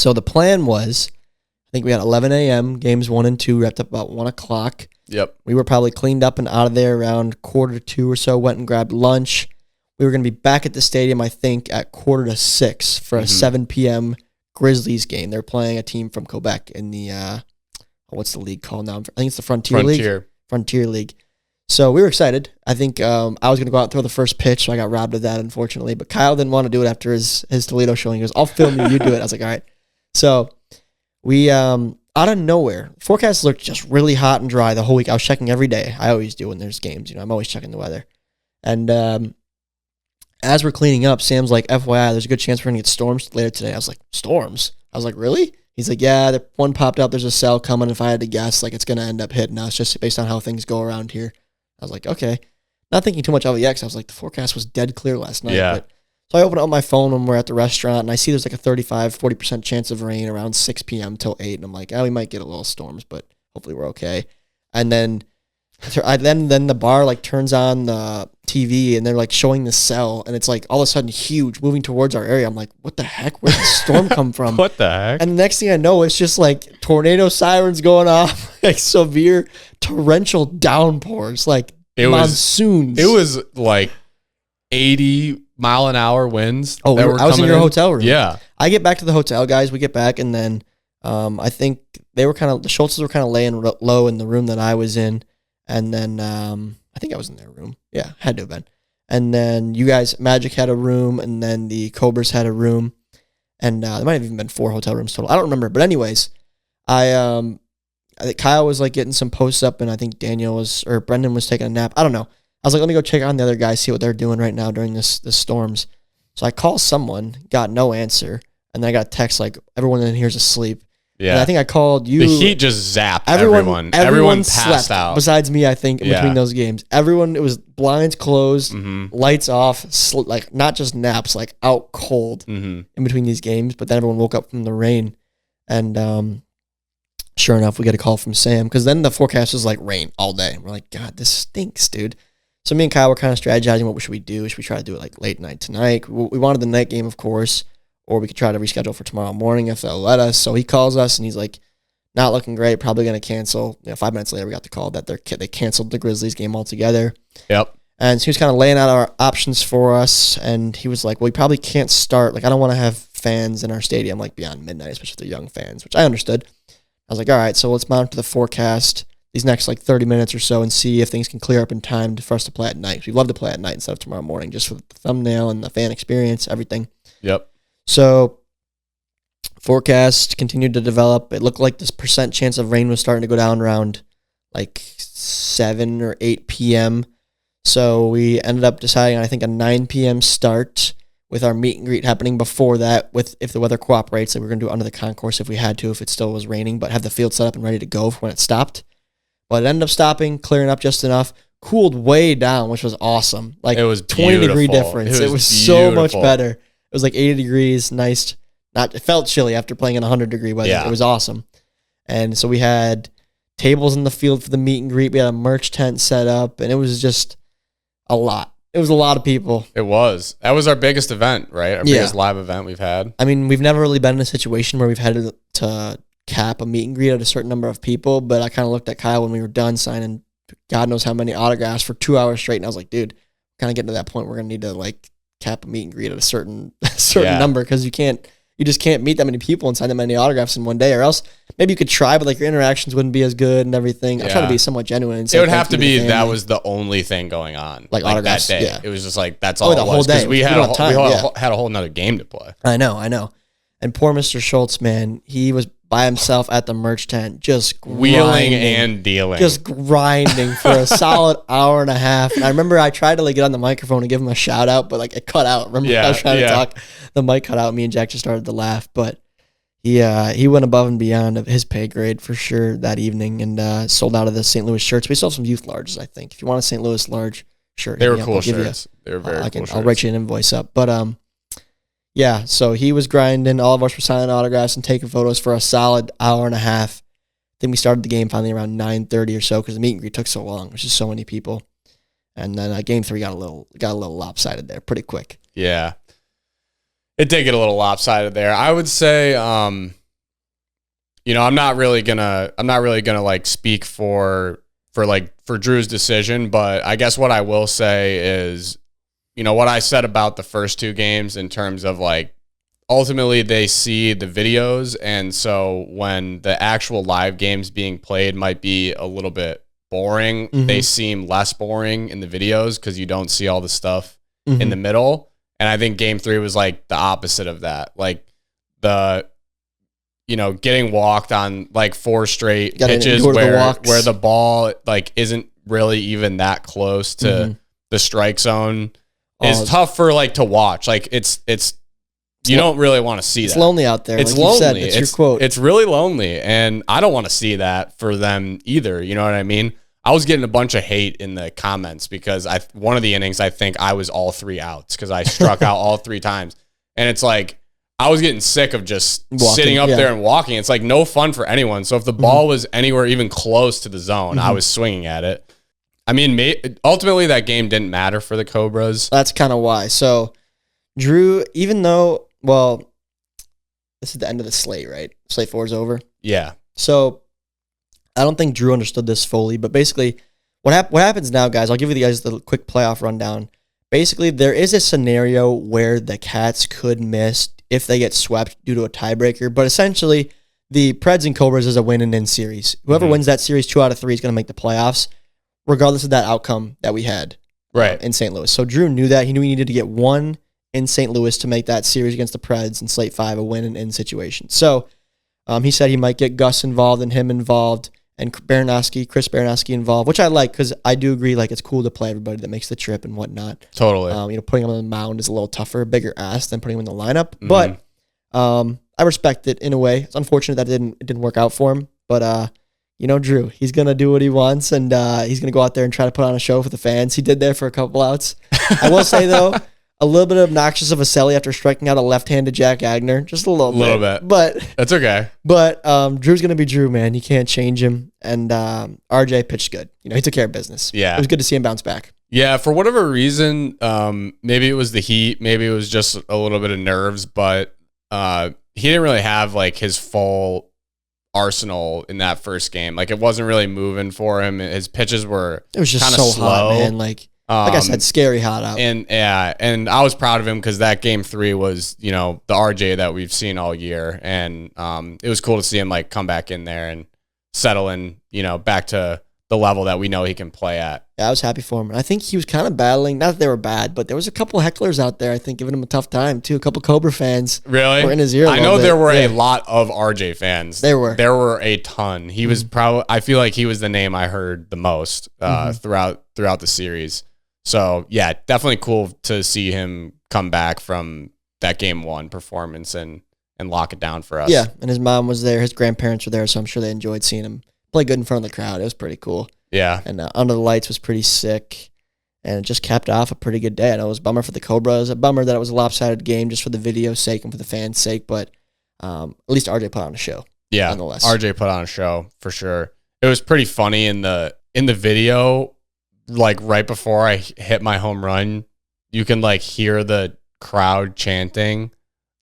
So the plan was, I think we had 11 a.m. games 1 and 2 wrapped up about 1 o'clock. Yep. We were probably cleaned up and out of there around 1:45 or so. Went and grabbed lunch. We were going to be back at the stadium, I think, at 5:45 for a 7 p.m. Grizzlies game. They're playing a team from Quebec in the what's the league called now? I think it's the Frontier League. Frontier League. So we were excited. I think I was going to go out and throw the first pitch, so I got robbed of that, unfortunately. But Kyle didn't want to do it after his Toledo showing. He goes, I'll film you, you do it. I was like, all right. So we, out of nowhere, forecast looked just really hot and dry the whole week. I was checking every day. I always do when there's games. I'm always checking the weather. And as we're cleaning up, Sam's like, FYI, there's a good chance we're going to get storms later today. I was like, storms? I was like, really? He's like, yeah, one popped up. There's a cell coming. If I had to guess, like, it's going to end up hitting us just based on how things go around here. I was like, okay. Not thinking too much of it yet, 'cause I was like, the forecast was dead clear last night. Yeah. But, so I open up my phone when we're at the restaurant, and I see there's like a 35-40% chance of rain around 6 p.m. till 8. And I'm like, we might get a little storms, but hopefully we're okay. And then then the bar like turns on the TV, and they're like showing the cell, and it's like all of a sudden huge, moving towards our area. I'm like, what the heck? Where'd the storm come from? What the heck? And the next thing I know, it's just like tornado sirens going off, like severe torrential downpours, like monsoons. It was like 80-mile-an-hour winds. Oh, I was in your hotel room. Yeah. I get back to the hotel, guys. We get back, and then I think the Schultzes were kind of laying low in the room that I was in. And then I think I was in their room. Yeah, had to have been. And then you guys, Magic had a room, and then the Cobras had a room. And there might have even been 4 hotel rooms total. I don't remember. But anyways, I think Kyle was like getting some posts up, and I think Brendan was taking a nap. I don't know. I was like, let me go check on the other guys, see what they're doing right now during the storms. So I called someone, got no answer, and then I got a text like, everyone in here's asleep. Yeah. And I think I called you. The heat just zapped everyone. Everyone passed slept, out. besides me, I think, in between those games. Everyone, it was blinds closed, lights off, like not just naps, like out cold in between these games. But then everyone woke up from the rain. And sure enough, we get a call from Sam, because then the forecast was like rain all day. We're like, God, this stinks, dude. So me and Kyle were kind of strategizing, what should we do? Should we try to do it like late night tonight? We wanted the night game, of course. Or we could try to reschedule for tomorrow morning if they'll let us. So he calls us, and he's like, not looking great, probably going to cancel. 5 minutes later, we got the call that they canceled the Grizzlies game altogether. Yep. And so he was kind of laying out our options for us, and he was like, well, we probably can't start. Like, I don't want to have fans in our stadium like beyond midnight, especially if they're young fans, which I understood. I was like, all right, so let's monitor the forecast these next like 30 minutes or so and see if things can clear up in time for us to play at night. We'd love to play at night instead of tomorrow morning, just for the thumbnail and the fan experience, everything. Yep. So forecast continued to develop. It looked like this percent chance of rain was starting to go down around like 7 or 8 p.m. So we ended up deciding on, I think, a 9 p.m. start, with our meet and greet happening before that, with if the weather cooperates, that we're going to do it under the concourse if we had to, if it still was raining, but have the field set up and ready to go for when it stopped. But it ended up stopping, clearing up just enough, cooled way down, which was awesome. Like, it was 20-degree difference. It was so much better. It was like 80 degrees, nice. It felt chilly after playing in 100-degree weather. Yeah. It was awesome. And so we had tables in the field for the meet and greet. We had a merch tent set up, and it was just a lot. It was a lot of people. It was. That was our biggest event, right? Our biggest live event we've had. I mean, we've never really been in a situation where we've had to cap a meet and greet at a certain number of people, but I kind of looked at Kyle when we were done signing God knows how many autographs for 2 hours straight, and I was like, dude, kind of getting to that point where we're going to need to like cap a meet and greet at a certain number, because you just can't meet that many people and sign that many autographs in one day, or else maybe you could try, but like your interactions wouldn't be as good and everything. I'm trying to be somewhat genuine. And it would have to be that was the only thing going on, like autographs that day. Yeah. It was just like, that's all the whole day. We had a whole nother game to play. I know. And poor Mr. Schultz, man, he was by himself at the merch tent, just wheeling and dealing, just grinding for a solid hour and a half. And I remember I tried to like get on the microphone and give him a shout out, but like it cut out. Remember, I was trying to talk, the mic cut out. Me and Jack just started to laugh, but he went above and beyond of his pay grade for sure that evening, and sold out of the St. Louis shirts. We still have some youth larges, I think. If you want a St. Louis large shirt, they were cool shirts. They were very cool shirts. I'll write you an invoice up, but yeah, so he was grinding. All of us were signing autographs and taking photos for a solid hour and a half. Then we started the game finally around 9:30 or so, because the meet and greet took so long. There's just so many people. And then game 3 got a little lopsided there pretty quick. Yeah. it did get a little lopsided there. I would say, you know, I'm not really gonna like speak for Drew's decision, but I guess what I will say is, you know, what I said about the first two games in terms of like, ultimately they see the videos, and so when the actual live games being played might be a little bit boring, they seem less boring in the videos because you don't see all the stuff in the middle. And I think game 3 was like the opposite of that. Like you know, getting walked on like 4 straight pitches where the ball like isn't really even that close to the strike zone is tough for like to watch. Like it's you don't really want to see that. It's lonely out there. It's like lonely. Said, it's your quote. It's really lonely, and I don't want to see that for them either. You know what I mean? I was getting a bunch of hate in the comments because one of the innings, I think I was all 3 outs because I struck out all 3 times. And it's like, I was getting sick of just sitting up there and walking. It's like no fun for anyone. So if the ball was anywhere even close to the zone, I was swinging at it. I mean, ultimately that game didn't matter for the Cobras. That's kind of why. So Drew, even though, well, this is the end of the slate, right? Slate 4 is over. Yeah. So I don't think Drew understood this fully, but basically what happens now, guys, I'll give you guys the quick playoff rundown. Basically, there is a scenario where the Cats could miss if they get swept due to a tiebreaker, but essentially the Preds and Cobras is a win-and-in series. Whoever wins that series 2 out of 3 is going to make the playoffs, regardless of that outcome that we had in St. Louis. So Drew knew that. He knew he needed to get 1 in St. Louis to make that series against the Preds in Slate 5 a win-and-in situation. So he said he might get Gus involved and him involved, and Chris Baranowski involved, which I like because I do agree, like, it's cool to play everybody that makes the trip and whatnot. Totally. You know, putting him on the mound is a little tougher, bigger ask than putting him in the lineup. But I respect it in a way. It's unfortunate that it didn't work out for him. But you know, Drew, he's gonna do what he wants, and he's gonna go out there and try to put on a show for the fans. He did there for a couple outs. I will say though, a little bit obnoxious of a Selly after striking out a left-handed Jack Aigner. Just a little bit. But that's okay. But Drew's going to be Drew, man. You can't change him. And RJ pitched good. You know, he took care of business. Yeah. It was good to see him bounce back. Yeah, for whatever reason, maybe it was the heat, maybe it was just a little bit of nerves, but he didn't really have like his full arsenal in that first game. Like it wasn't really moving for him. His pitches were it was just kind of so slow. Hot, man. Like I said, scary hot out. And yeah, and I was proud of him because that game 3 was, you know, the RJ that we've seen all year, and it was cool to see him like come back in there and settle in, you know, back to the level that we know he can play at. Yeah, I was happy for him. And I think he was kind of battling, not that they were bad, but there was a couple hecklers out there, I think, giving him a tough time, too. A couple Cobra fans really were in his ear I know there were a lot of RJ fans. There were a ton. He was probably, I feel like he was the name I heard the most throughout the series. So, yeah, definitely cool to see him come back from that game 1 performance and lock it down for us. Yeah, and his mom was there. His grandparents were there, so I'm sure they enjoyed seeing him play good in front of the crowd. It was pretty cool. Yeah. And Under the Lights was pretty sick, and it just capped off a pretty good day. I know it was a bummer for the Cobras, a bummer that it was a lopsided game just for the video's sake and for the fans' sake, but at least RJ put on a show. Yeah, nonetheless. RJ put on a show for sure. It was pretty funny in the video. Like right before I hit my home run, you can like hear the crowd chanting.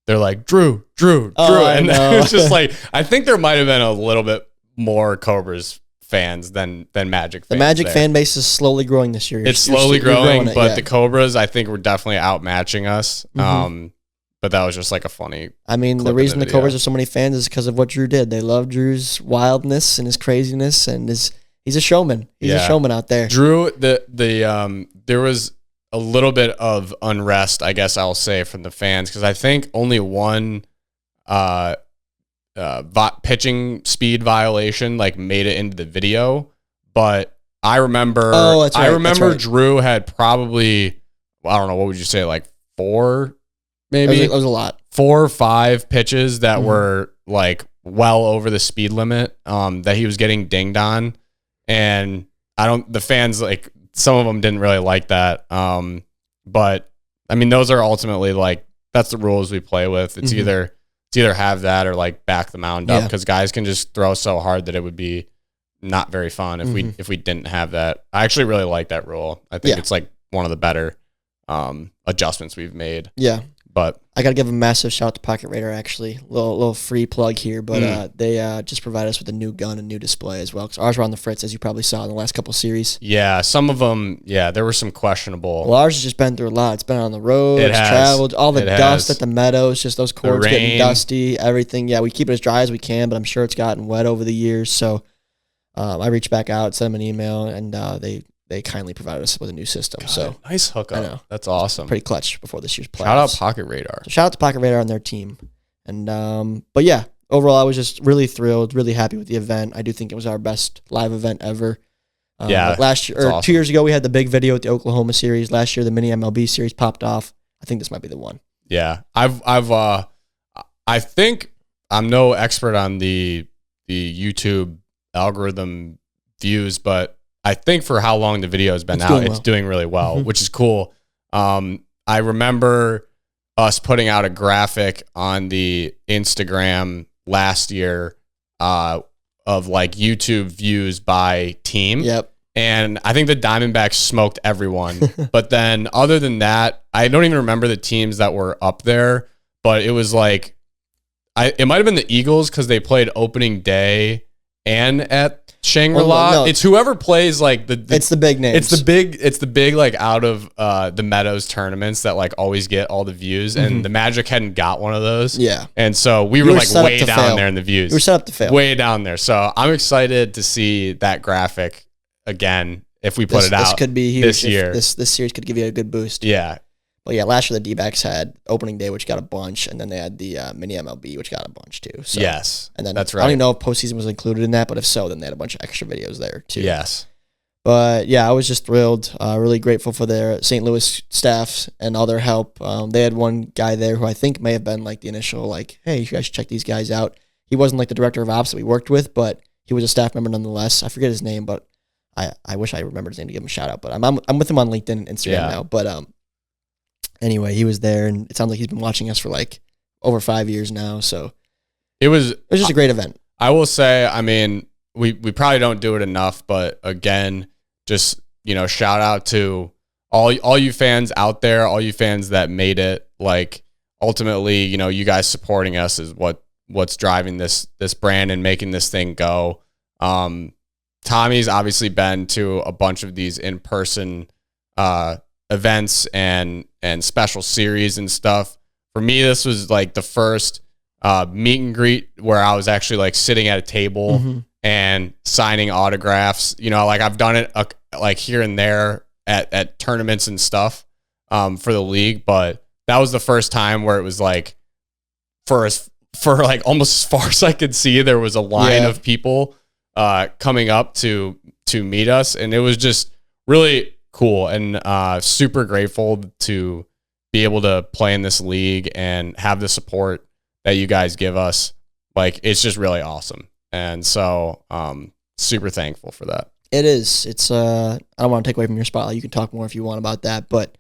They're like, Drew. And it was just like, I think there might have been a little bit more Cobras fans than Magic fans. The Magic fan base is slowly growing this year. It's slowly growing, but the Cobras, I think, were definitely outmatching us. But that was just like a funny. I mean, the reason the Cobras have so many fans is because of what Drew did. They love Drew's wildness and his craziness and he's a showman. He's a showman out there. Drew, there was a little bit of unrest, I guess I'll say, from the fans because I think only one pitching speed violation like made it into the video. But I remember, Drew had probably, I don't know, what would you say, like 4, maybe? It was a lot. 4 or 5 pitches that were like well over the speed limit that he was getting dinged on. And the fans, like, some of them didn't really like that. But I mean, those are ultimately like, that's the rules we play with. It's either have that or like back the mound up because guys can just throw so hard that it would be not very fun if we didn't have that. I actually really like that rule. I think it's like one of the better adjustments we've made. Yeah. But I got to give a massive shout out to Pocket Radar, actually. Little free plug here, but they just provided us with a new gun and new display as well. Because ours were on the fritz, as you probably saw in the last couple series. Yeah, some of them, there were some questionable. Well, ours has just been through a lot. It's been on the road, it's traveled, all the dust at the meadows, just those cords getting dusty, everything. Yeah, we keep it as dry as we can, but I'm sure it's gotten wet over the years. So I reached back out, sent them an email, and they kindly provided us with a new system. God, so nice hookup. I know. That's awesome. Pretty clutch before this year's playoffs. Shout out Pocket Radar. So shout out to Pocket Radar and their team. And but yeah, overall I was just really thrilled, really happy with the event. I do think it was our best live event ever. Last year or awesome. 2 years ago we had the big video at the Oklahoma series. Last year the mini MLB series popped off. I think this might be the one. Yeah. I think I'm no expert on the YouTube algorithm views, but I think for how long the video has been out, it's doing really well, which is cool. I remember us putting out a graphic on the Instagram last year of like YouTube views by team. Yep. And I think the Diamondbacks smoked everyone. But then other than that, I don't even remember the teams that were up there, but it was like, it might have been the Eagles because they played opening day and at Shangri-La. No. It's whoever plays like it's the big names. It's the big like out of the Meadows tournaments that like always get all the views, and the Magic hadn't got one of those. Yeah. And so we were like way down there in the views. We were set up to fail. Way down there. So I'm excited to see that graphic again if we put it out. This could be huge this year. This series could give you a good boost. Yeah. But yeah, last year the D-backs had opening day, which got a bunch, and then they had the mini MLB, which got a bunch too. So, yes, and then that's right. I don't even know if postseason was included in that, but if so, then they had a bunch of extra videos there too. Yes. But yeah, I was just thrilled, really grateful for their St. Louis staff and all their help. They had one guy there who I think may have been like the initial like, hey, you guys should check these guys out. He wasn't like the director of ops that we worked with, but he was a staff member nonetheless. I forget his name, but I wish I remembered his name to give him a shout out. But I'm with him on LinkedIn and Instagram now. But anyway, he was there, and it sounds like he's been watching us for like over 5 years now. So it was just a great event. I will say, I mean, we probably don't do it enough, but again, just, shout out to all you fans out there, all you fans that made it. Like ultimately, you guys supporting us is what's driving this brand and making this thing go. Tommy's obviously been to a bunch of these in-person events and special series and stuff. For me, this was like the first meet and greet where I was actually like sitting at a table and signing autographs. Like I've done it like here and there at tournaments and stuff for the league, but that was the first time where it was like for like almost as far as I could see, there was a line of people coming up to meet us, and it was just really cool and super grateful to be able to play in this league and have the support that you guys give us. Like, it's just really awesome. And so super thankful for that. It is. It's I don't want to take away from your spotlight. You can talk more if you want about that, but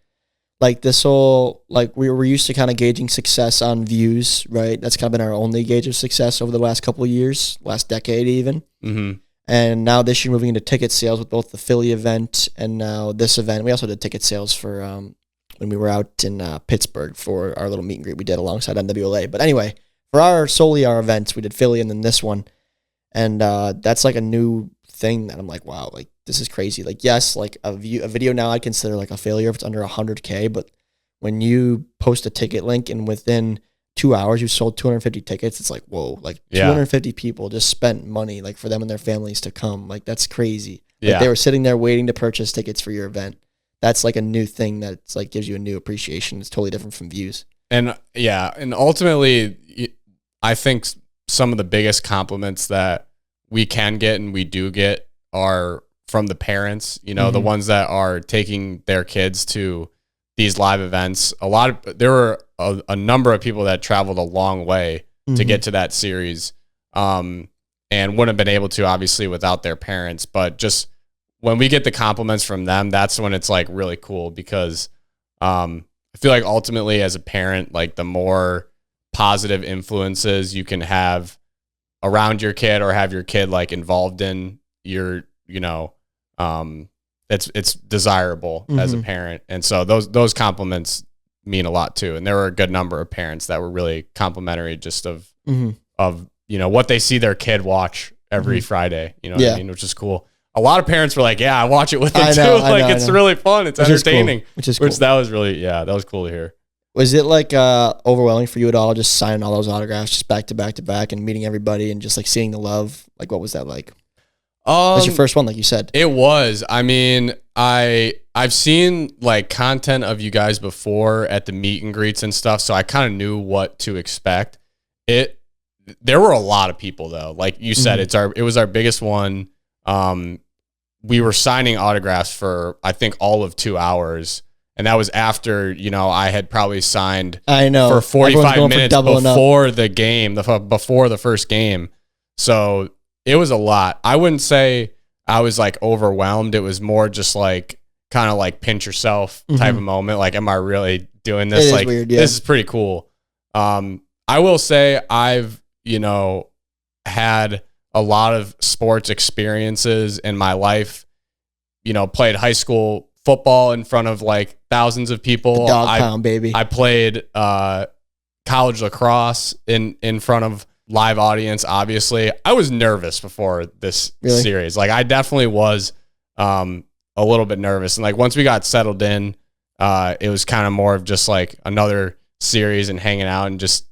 like this whole, like we were used to kind of gauging success on views, right? That's kind of been our only gauge of success over the last couple of years, last decade even. And now this year moving into ticket sales with both the Philly event and now this event. We also did ticket sales for when we were out in Pittsburgh for our little meet and greet we did alongside NWLA. But anyway, for solely our events, we did Philly and then this one. And that's like a new thing that I'm like, wow, like this is crazy. Like, yes, like a video now I'd consider like a failure if it's under 100K, but when you post a ticket link and within 2 hours you sold 250 tickets, it's like, whoa, like 250 people just spent money like for them and their families to come. Like, that's crazy. Like, they were sitting there waiting to purchase tickets for your event. That's like a new thing that's like gives you a new appreciation. It's totally different from views. And and ultimately I think some of the biggest compliments that we can get and we do get are from the parents, the ones that are taking their kids to these live events. There were a number of people that traveled a long way to get to that series, and wouldn't have been able to obviously without their parents. But just when we get the compliments from them, that's when it's like really cool, because I feel like ultimately as a parent, like the more positive influences you can have around your kid or have your kid like involved in your, it's desirable as a parent. And so those compliments mean a lot too. And there were a good number of parents that were really complimentary just of what they see their kid watch every Friday, you know what I mean, which is cool. A lot of parents were like, yeah, I watch it with them too. Like, it's really fun. It's entertaining. Which is cool. That was really, that was cool to hear. Was it like overwhelming for you at all, just signing all those autographs just back to back to back and meeting everybody and just like seeing the love? Like, what was that like? That's your first one, like you said. It was. I mean, I've seen like content of you guys before at the meet and greets and stuff, so I kind of knew what to expect. There were a lot of people though. Like you said, it was our biggest one. We were signing autographs for I think all of 2 hours. And that was after, I had probably signed for 45 minutes before the game, before the first game. So it was a lot. I wouldn't say I was like overwhelmed. It was more just like kind of like pinch yourself type of moment. Like, am I really doing this? Like, weird, this is pretty cool. I will say I've, had a lot of sports experiences in my life, played high school football in front of like thousands of people. The dog pound, baby. I played college lacrosse in front of live audience. Obviously, I was nervous before this series. Like, I definitely was a little bit nervous. And like once we got settled in, it was kind of more of just like another series and hanging out and just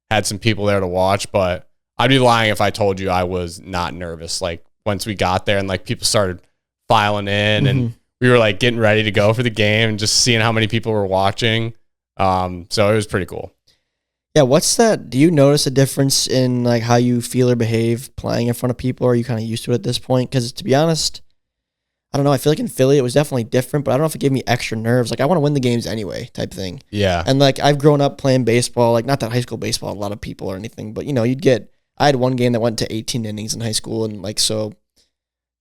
had some people there to watch. But I'd be lying if I told you I was not nervous. Like once we got there and like people started filing in and we were like getting ready to go for the game and just seeing how many people were watching. So it was pretty cool. Yeah. What's that? Do you notice a difference in like how you feel or behave playing in front of people? Or are you kind of used to it at this point? Because to be honest, I don't know. I feel like in Philly, it was definitely different, but I don't know if it gave me extra nerves. Like I want to win the games anyway type thing. Yeah. And like I've grown up playing baseball, like not that high school baseball, a lot of people or anything, but I had one game that went to 18 innings in high school. And like, so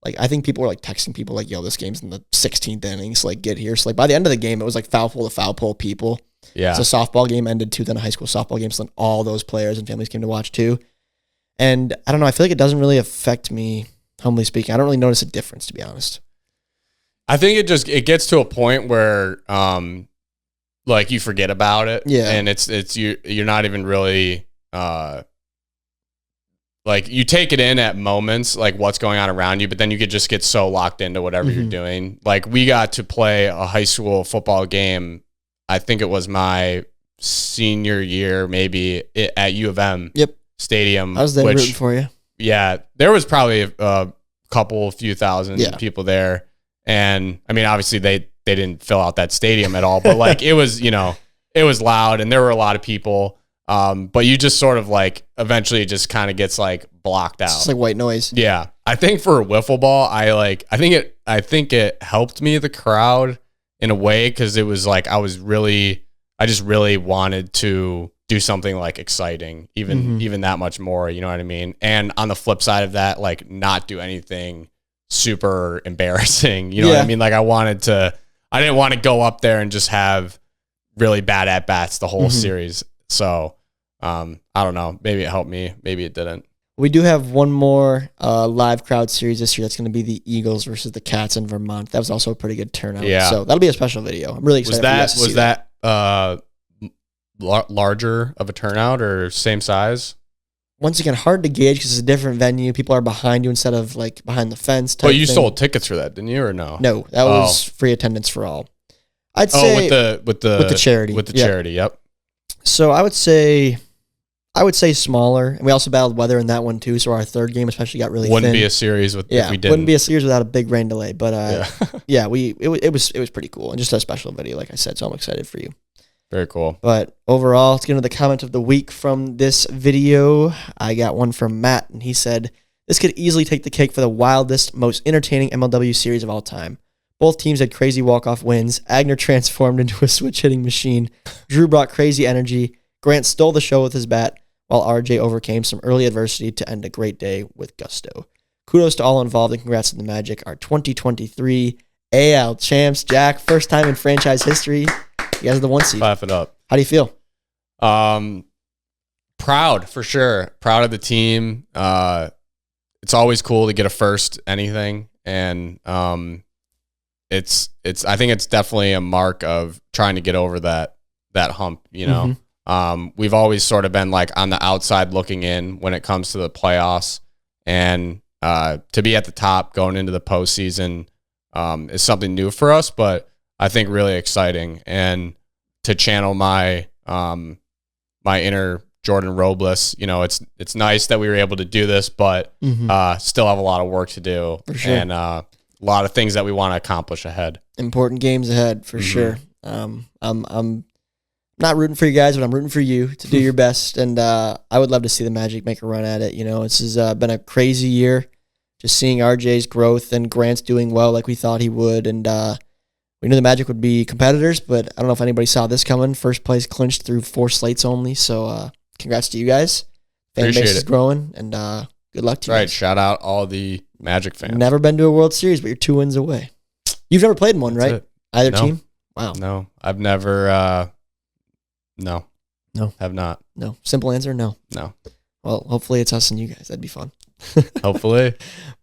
like, I think people were like texting people like, yo, this game's in the 16th innings, like get here. So like by the end of the game, it was like foul pole to foul pole people. Yeah. So softball game ended too, then a high school softball game. So then all those players and families came to watch too. And I don't know, I feel like it doesn't really affect me, humbly speaking. I don't really notice a difference, to be honest. I think it gets to a point where, like you forget about it. Yeah. And you're not even really, like you take it in at moments, like what's going on around you, but then you could just get so locked into whatever you're doing. Like we got to play a high school football game. I think it was my senior year, maybe at U of M Stadium. I was there rooting for you. Yeah. There was probably a few thousand people there. And I mean, obviously they didn't fill out that stadium at all, but like it was, it was loud and there were a lot of people. But you just sort of like eventually it just kind of gets like blocked out. It's like white noise. Yeah. I think for wiffle ball, I think it helped me, the crowd, in a way, because it was like I just really wanted to do something like exciting, even that much more, you know what I mean? And on the flip side of that, like not do anything super embarrassing, you know what I mean? Like I didn't want to go up there and just have really bad at bats the whole series. So I don't know. Maybe it helped me. Maybe it didn't. We do have one more live crowd series this year. That's going to be the Eagles versus the Cats in Vermont. That was also a pretty good turnout. Yeah. So that'll be a special video. I'm really excited. Was that larger of a turnout or same size? Once again, hard to gauge because it's a different venue. People are behind you instead of like behind the fence. But you sold tickets for that, didn't you, or no? No, that was free attendance for all. I'd say with the charity. With the charity, yep. So I would say smaller, and we also battled weather in that one too. So our third game especially got really wouldn't thin. Be a series if we didn't. Wouldn't be a series without a big rain delay. But it was pretty cool and just a special video, like I said. So I'm excited for you. Very cool. But overall, let's get into the comment of the week from this video. I got one from Matt, and he said, "This could easily take the cake for the wildest, most entertaining MLW series of all time. Both teams had crazy walk-off wins. Aigner transformed into a switch-hitting machine. Drew brought crazy energy. Grant stole the show with his bat, while RJ overcame some early adversity to end a great day with gusto. Kudos to all involved, and congrats to the Magic, our 2023 AL champs. Jack, first time in franchise history. You guys are the 1 seed. Clap it up. How do you feel? Proud, for sure. Proud of the team. It's always cool to get a first anything, and I think it's definitely a mark of trying to get over that that hump, you know. We've always sort of been like on the outside looking in when it comes to the playoffs, and to be at the top going into the postseason is something new for us, but I think really exciting. And to channel my my inner Jordan Robles, you know, it's nice that we were able to do this, but still have a lot of work to do, for sure. And a lot of things that we want to accomplish ahead. Important games ahead, for sure. I'm not rooting for you guys, but I'm rooting for you to do your best, and I would love to see the Magic make a run at it. You know, this has been a crazy year, just seeing RJ's growth and Grant's doing well like we thought he would, and we knew the Magic would be competitors, but I don't know if anybody saw this coming. First place clinched through 4 slates only, so congrats to you guys. Fan base is growing, and good luck to you guys. Shout out all the Magic fans. Never been to a World Series, but you're 2 wins away. You've never played in one, right? Either team? Wow. No, I've never... No. Have not. No. Simple answer, no. No. Well, hopefully it's us and you guys. That'd be fun. Hopefully.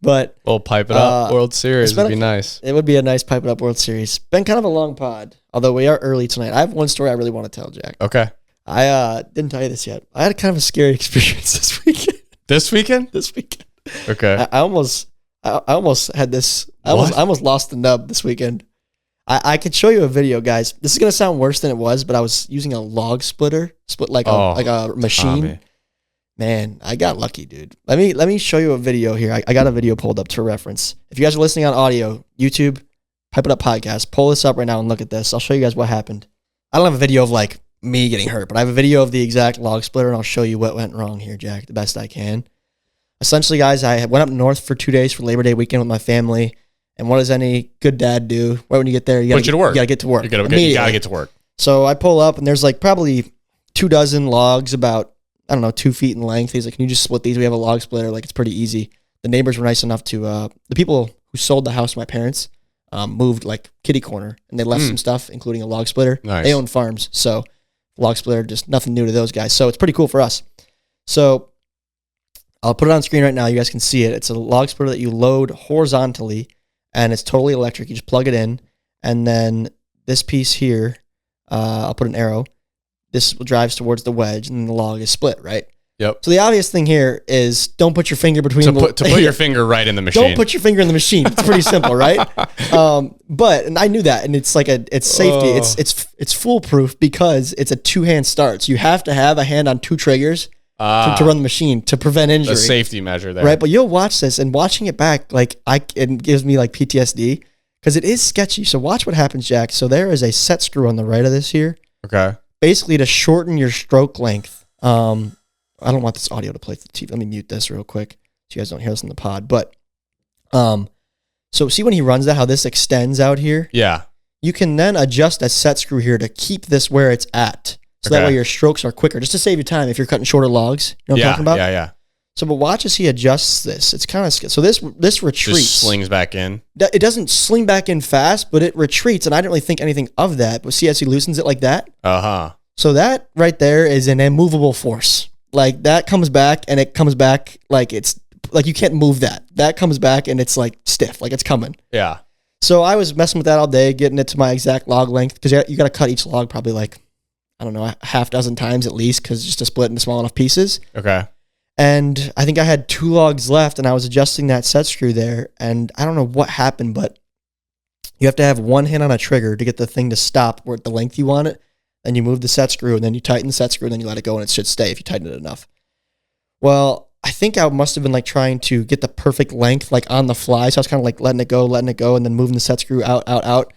But we'll pipe it up. World Series would be nice. It would be a nice pipe it up World Series. Been kind of a long pod, although we are early tonight. I have one story I really want to tell, Jack. Okay. I didn't tell you this yet. I had kind of a scary experience this weekend. This weekend? This weekend. Okay. I almost had this. I almost lost the nub this weekend. I could show you a video, guys. This is gonna sound worse than it was, but I was using a log splitter, like a machine. Tommy. Man, I got lucky, dude. Let me show you a video here. I got a video pulled up to reference. If you guys are listening on audio, YouTube, Pipe It Up Podcast, pull this up right now and look at this. I'll show you guys what happened. I don't have a video of like me getting hurt, but I have a video of the exact log splitter, and I'll show you what went wrong here, Jack, the best I can. Essentially, guys, I went up north for 2 days for Labor Day weekend with my family. And what does any good dad do? Right when you get there, you gotta get to work. You gotta get to work. So I pull up, and there's like probably 24 logs about, I don't know, 2 feet in length. He's like, can you just split these? We have a log splitter. Like, it's pretty easy. The neighbors were nice enough to, the people who sold the house to my parents moved like kitty corner, and they left some stuff, including a log splitter. Nice. They own farms, so log splitter, just nothing new to those guys. So it's pretty cool for us. So I'll put it on screen right now. You guys can see it. It's a log splitter that you load horizontally, and it's totally electric. You just plug it in, and then this piece here, I'll put an arrow. This drives towards the wedge, and then the log is split, right? Yep. So the obvious thing here is don't put your finger between put your finger right in the machine. Don't put your finger in the machine. It's pretty simple, right? And I knew that, and it's like it's safety. It's foolproof because it's a 2-hand start. So you have to have a hand on 2 triggers to run the machine to prevent injury. A safety measure there. Right, but you'll watch this, and watching it back, like it gives me like PTSD because it is sketchy. So watch what happens, Jack. So there is a set screw on the right of this here. Okay. Basically to shorten your stroke length. I don't want this audio to play to the TV. Let me mute this real quick so you guys don't hear this in the pod. But so see when he runs that, how this extends out here? Yeah. You can then adjust a set screw here to keep this where it's at. So that way your strokes are quicker, just to save you time if you're cutting shorter logs. You know what I'm talking about? Yeah. So, but watch as he adjusts this. It's kind of, so this retreats. Just slings back in. It doesn't sling back in fast, but it retreats, and I didn't really think anything of that. But see as he loosens it like that? Uh-huh. So that right there is an immovable force. Like that comes back, and it comes back like it's, like you can't move that. That comes back, and it's like stiff, like it's coming. Yeah. So I was messing with that all day, getting it to my exact log length, because you got to cut each log probably like, I don't know, a half dozen times at least, because just to split into small enough pieces. Okay. And I think I had 2 logs left, and I was adjusting that set screw there, and I don't know what happened, but you have to have one hand on a trigger to get the thing to stop where at the length you want it. Then you move the set screw, and then you tighten the set screw, and then you let it go, and it should stay if you tighten it enough. Well, I think I must have been like trying to get the perfect length like on the fly, so I was kind of like letting it go, and then moving the set screw out.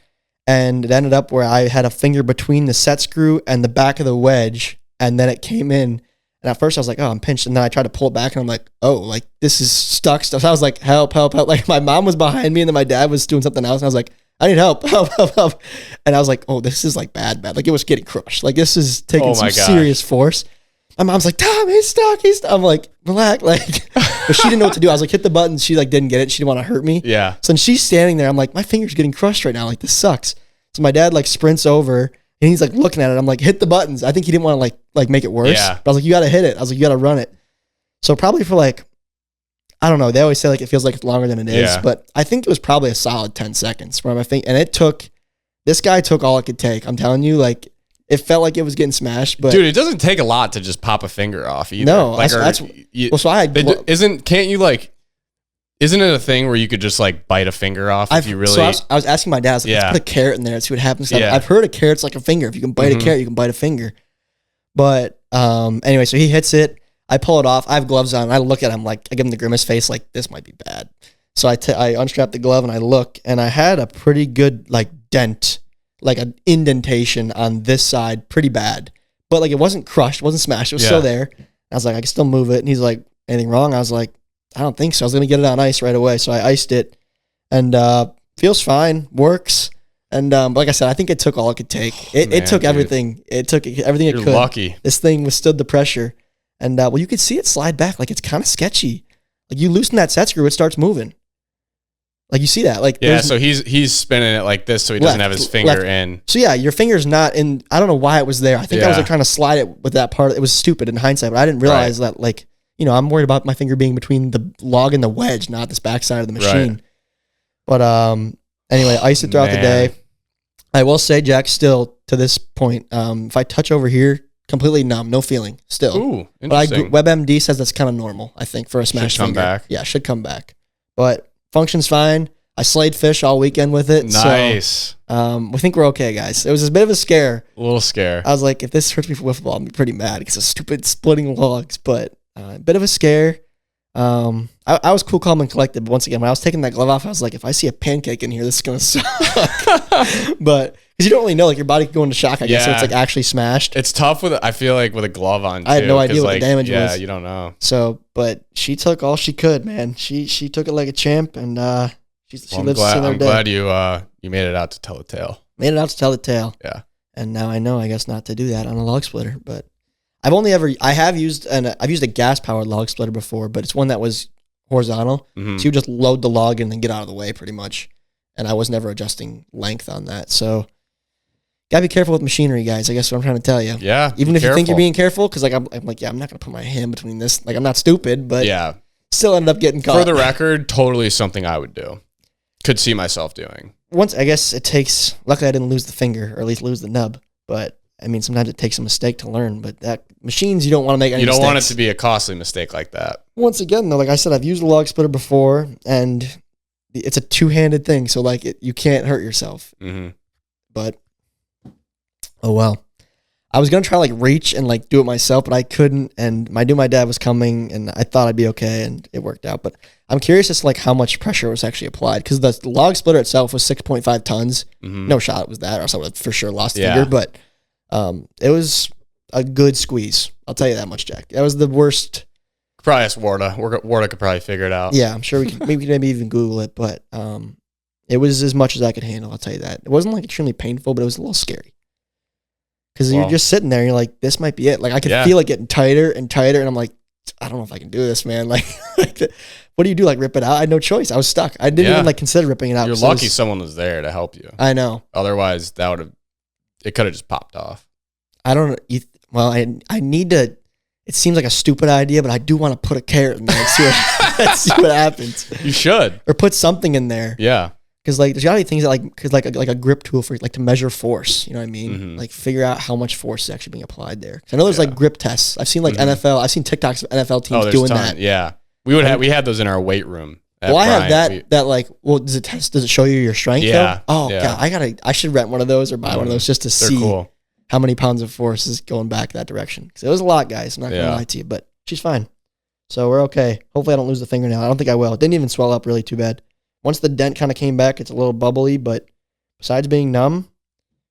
And it ended up where I had a finger between the set screw and the back of the wedge, and then it came in. And at first I was like, oh, I'm pinched. And then I tried to pull it back, and I'm like, oh, like this is stuck. So I was like, help. Like my mom was behind me, and then my dad was doing something else. And I was like, I need help. And I was like, oh, this is like bad. Like it was getting crushed. Like this is taking some serious force. My mom's like, Tom, he's stuck. I'm like, relax. Like, but she didn't know what to do. I was like, hit the button. She like didn't get it. She didn't want to hurt me. Yeah. So then she's standing there. I'm like, my finger's getting crushed right now. Like this sucks. So my dad like sprints over, and he's like looking at it. I'm like, hit the buttons. I think he didn't want to like make it worse. Yeah. But I was like, you got to hit it. I was like, you got to run it. So probably for like, I don't know. They always say like it feels like it's longer than it is, Yeah. but I think it was probably a solid 10 seconds from my finger. And this guy took all it could take. I'm telling you, like It felt like it was getting smashed, but dude, it doesn't take a lot to just pop a finger off either. No, like, that's well. So I had isn't it a thing where you could just like bite a finger off if you really? So I was asking my dad, I was like, let's put a carrot in there and see what happens. I've heard a carrot's like a finger. If you can bite a carrot, you can bite a finger. But anyway, so he hits it. I pull it off. I have gloves on. I look at him like, I give him the grimace face like, this might be bad. So I unstrap the glove and I look, and I had a pretty good like dent, like an indentation on this side, pretty bad. But like it wasn't crushed, it wasn't smashed. It was still there. I was like, I can still move it. And he's like, anything wrong? I was like, I don't think so. I was going to get it on ice right away. So I iced it, and feels fine, works. And like I said, I think it took all it could take. It took everything. It took everything it could. You're lucky. This thing withstood the pressure. And well, you could see it slide back. Like it's kind of sketchy. Like you loosen that set screw, it starts moving. Like you see that. Like so he's spinning it like this so he doesn't have his finger in. So yeah, your finger's not in. I don't know why it was there. I think I was like trying to slide it with that part. It was stupid in hindsight, but I didn't realize that like, I'm worried about my finger being between the log and the wedge, not this backside of the machine. Right. But anyway, ice it throughout the day. I will say, Jack, still to this point, if I touch over here, completely numb, no feeling, still. Ooh, interesting. But WebMD says that's kind of normal, I think, for a smashed finger. Should come back. Yeah, should come back. But functions fine. I slayed fish all weekend with it. Nice. So, we think we're okay, guys. It was a bit of a scare. A little scare. I was like, if this hurts me for wiffle ball, I'll be pretty mad because of stupid splitting logs. But a bit of a scare. I was cool, calm, and collected. But once again, when I was taking that glove off, I was like, if I see a pancake in here, this is going to suck. But because you don't really know, like your body could go into shock, I guess, so it's like actually smashed. It's tough I feel like with a glove on, too. I had no idea what the damage was. Yeah, you don't know. So, but she took all she could, man. She took it like a champ, and she lives to see another day. I'm glad you made it out to tell the tale. Made it out to tell the tale. Yeah. And now I know, I guess, not to do that on a log splitter. But I've used a gas powered log splitter before, but it's one that was horizontal. Mm-hmm. So you just load the log and then get out of the way pretty much. And I was never adjusting length on that. So gotta be careful with machinery, guys. I guess what I'm trying to tell you. Yeah. Even if you think you're being careful, because like I'm like, I'm not gonna put my hand between this. Like I'm not stupid, but still ended up getting caught. For the record, totally something I would do. Could see myself doing. I guess it takes. Luckily, I didn't lose the finger, or at least lose the nub. But I mean, sometimes it takes a mistake to learn. But machines, you don't want to make any mistakes. You don't want it to be a costly mistake like that. Once again, though, like I said, I've used a log splitter before, and it's a two-handed thing. So like, you can't hurt yourself. Mm-hmm. But oh well. I was gonna try like reach and like do it myself, but I couldn't. And my dad was coming, and I thought I'd be okay, and it worked out. But I'm curious as to like how much pressure was actually applied, because the log splitter itself was 6.5 tons. Mm-hmm. No shot it was that, or else I would have for sure lost the finger. But it was a good squeeze. I'll tell you that much, Jack. That was the worst. Probably ask Warda. Warda could probably figure it out. Yeah, I'm sure we could maybe even Google it. But it was as much as I could handle. I'll tell you that. It wasn't like extremely painful, but it was a little scary. Because you're just sitting there, and you're like, this might be it. Like, I could feel it getting tighter and tighter, and I'm like, I don't know if I can do this, man. Like what do you do? Like, rip it out? I had no choice. I was stuck. I didn't even, like, consider ripping it out. You're lucky someone was there to help you. I know. Otherwise, it could have just popped off. I don't know. Well, I need to, it seems like a stupid idea, but I do want to put a carrot in there and see what happens. You should. Or put something in there. Yeah. Because like there's gotta be things that like a grip tool for like to measure force. You know what I mean? Mm-hmm. Like figure out how much force is actually being applied there. I know there's like grip tests. I've seen like NFL. I've seen TikToks of NFL teams doing that. Yeah, we had those in our weight room. Well, I have that like. Well, does it show you your strength? Yeah. Though? Oh God, I should rent one of those or buy one of those just to see how many pounds of force is going back that direction. Because it was a lot, guys. I'm not gonna lie to you, but she's fine. So we're okay. Hopefully, I don't lose the fingernail. I don't think I will. It didn't even swell up really too bad. Once the dent kind of came back, it's a little bubbly, but besides being numb,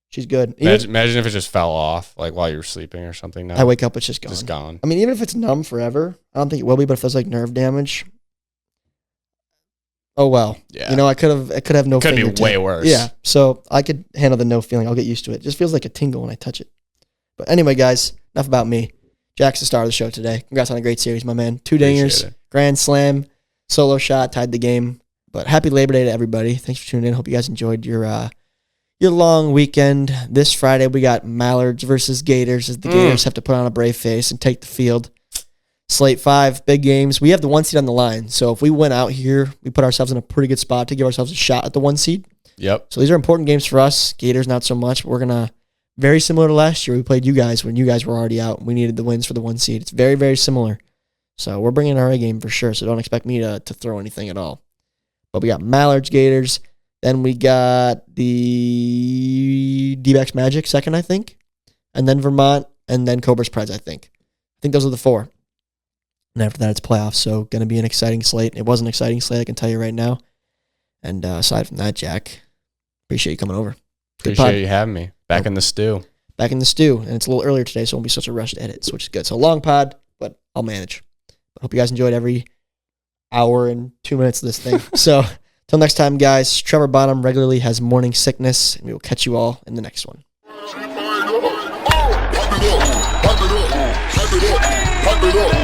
she's good. Imagine if it just fell off, like while you were sleeping or something. I wake up, it's just gone. Just gone. I mean, even if it's numb forever, I don't think it will be. But if there's like nerve damage, oh well. Yeah. You know, it could have no. Could be way worse. Yeah. So I could handle the no feeling. I'll get used to it. It just feels like a tingle when I touch it. But anyway, guys, enough about me. Jack's the star of the show today. Congrats on a great series, my man. 2 dingers, grand slam, solo shot, tied the game. But happy Labor Day to everybody. Thanks for tuning in. Hope you guys enjoyed your long weekend. This Friday, we got Mallards versus Gators, as the Gators have to put on a brave face and take the field. Slate 5, big games. We have the 1 seed on the line. So if we win out here, we put ourselves in a pretty good spot to give ourselves a shot at the 1 seed. Yep. So these are important games for us. Gators, not so much. We're going to very similar to last year. We played you guys when you guys were already out. We needed the wins for the 1 seed. It's very, very similar. So we're bringing our A game for sure. So don't expect me to throw anything at all. But we got Mallards, Gators. Then we got the D-backs Magic second, I think. And then Vermont. And then Cobras Preds, I think. I think those are the 4. And after that, it's playoffs. So going to be an exciting slate. It was an exciting slate, I can tell you right now. And aside from that, Jack, appreciate you coming over. Appreciate you having me. Back in the stew. Back in the stew. And it's a little earlier today, so it won't be such a rush to edit, which is good. So long pod, but I'll manage. Hope you guys enjoyed every hour and 2 minutes of this thing. So till next time, guys, Trevor Bonham regularly has morning sickness, and we will catch you all in the next one. Pipe it up.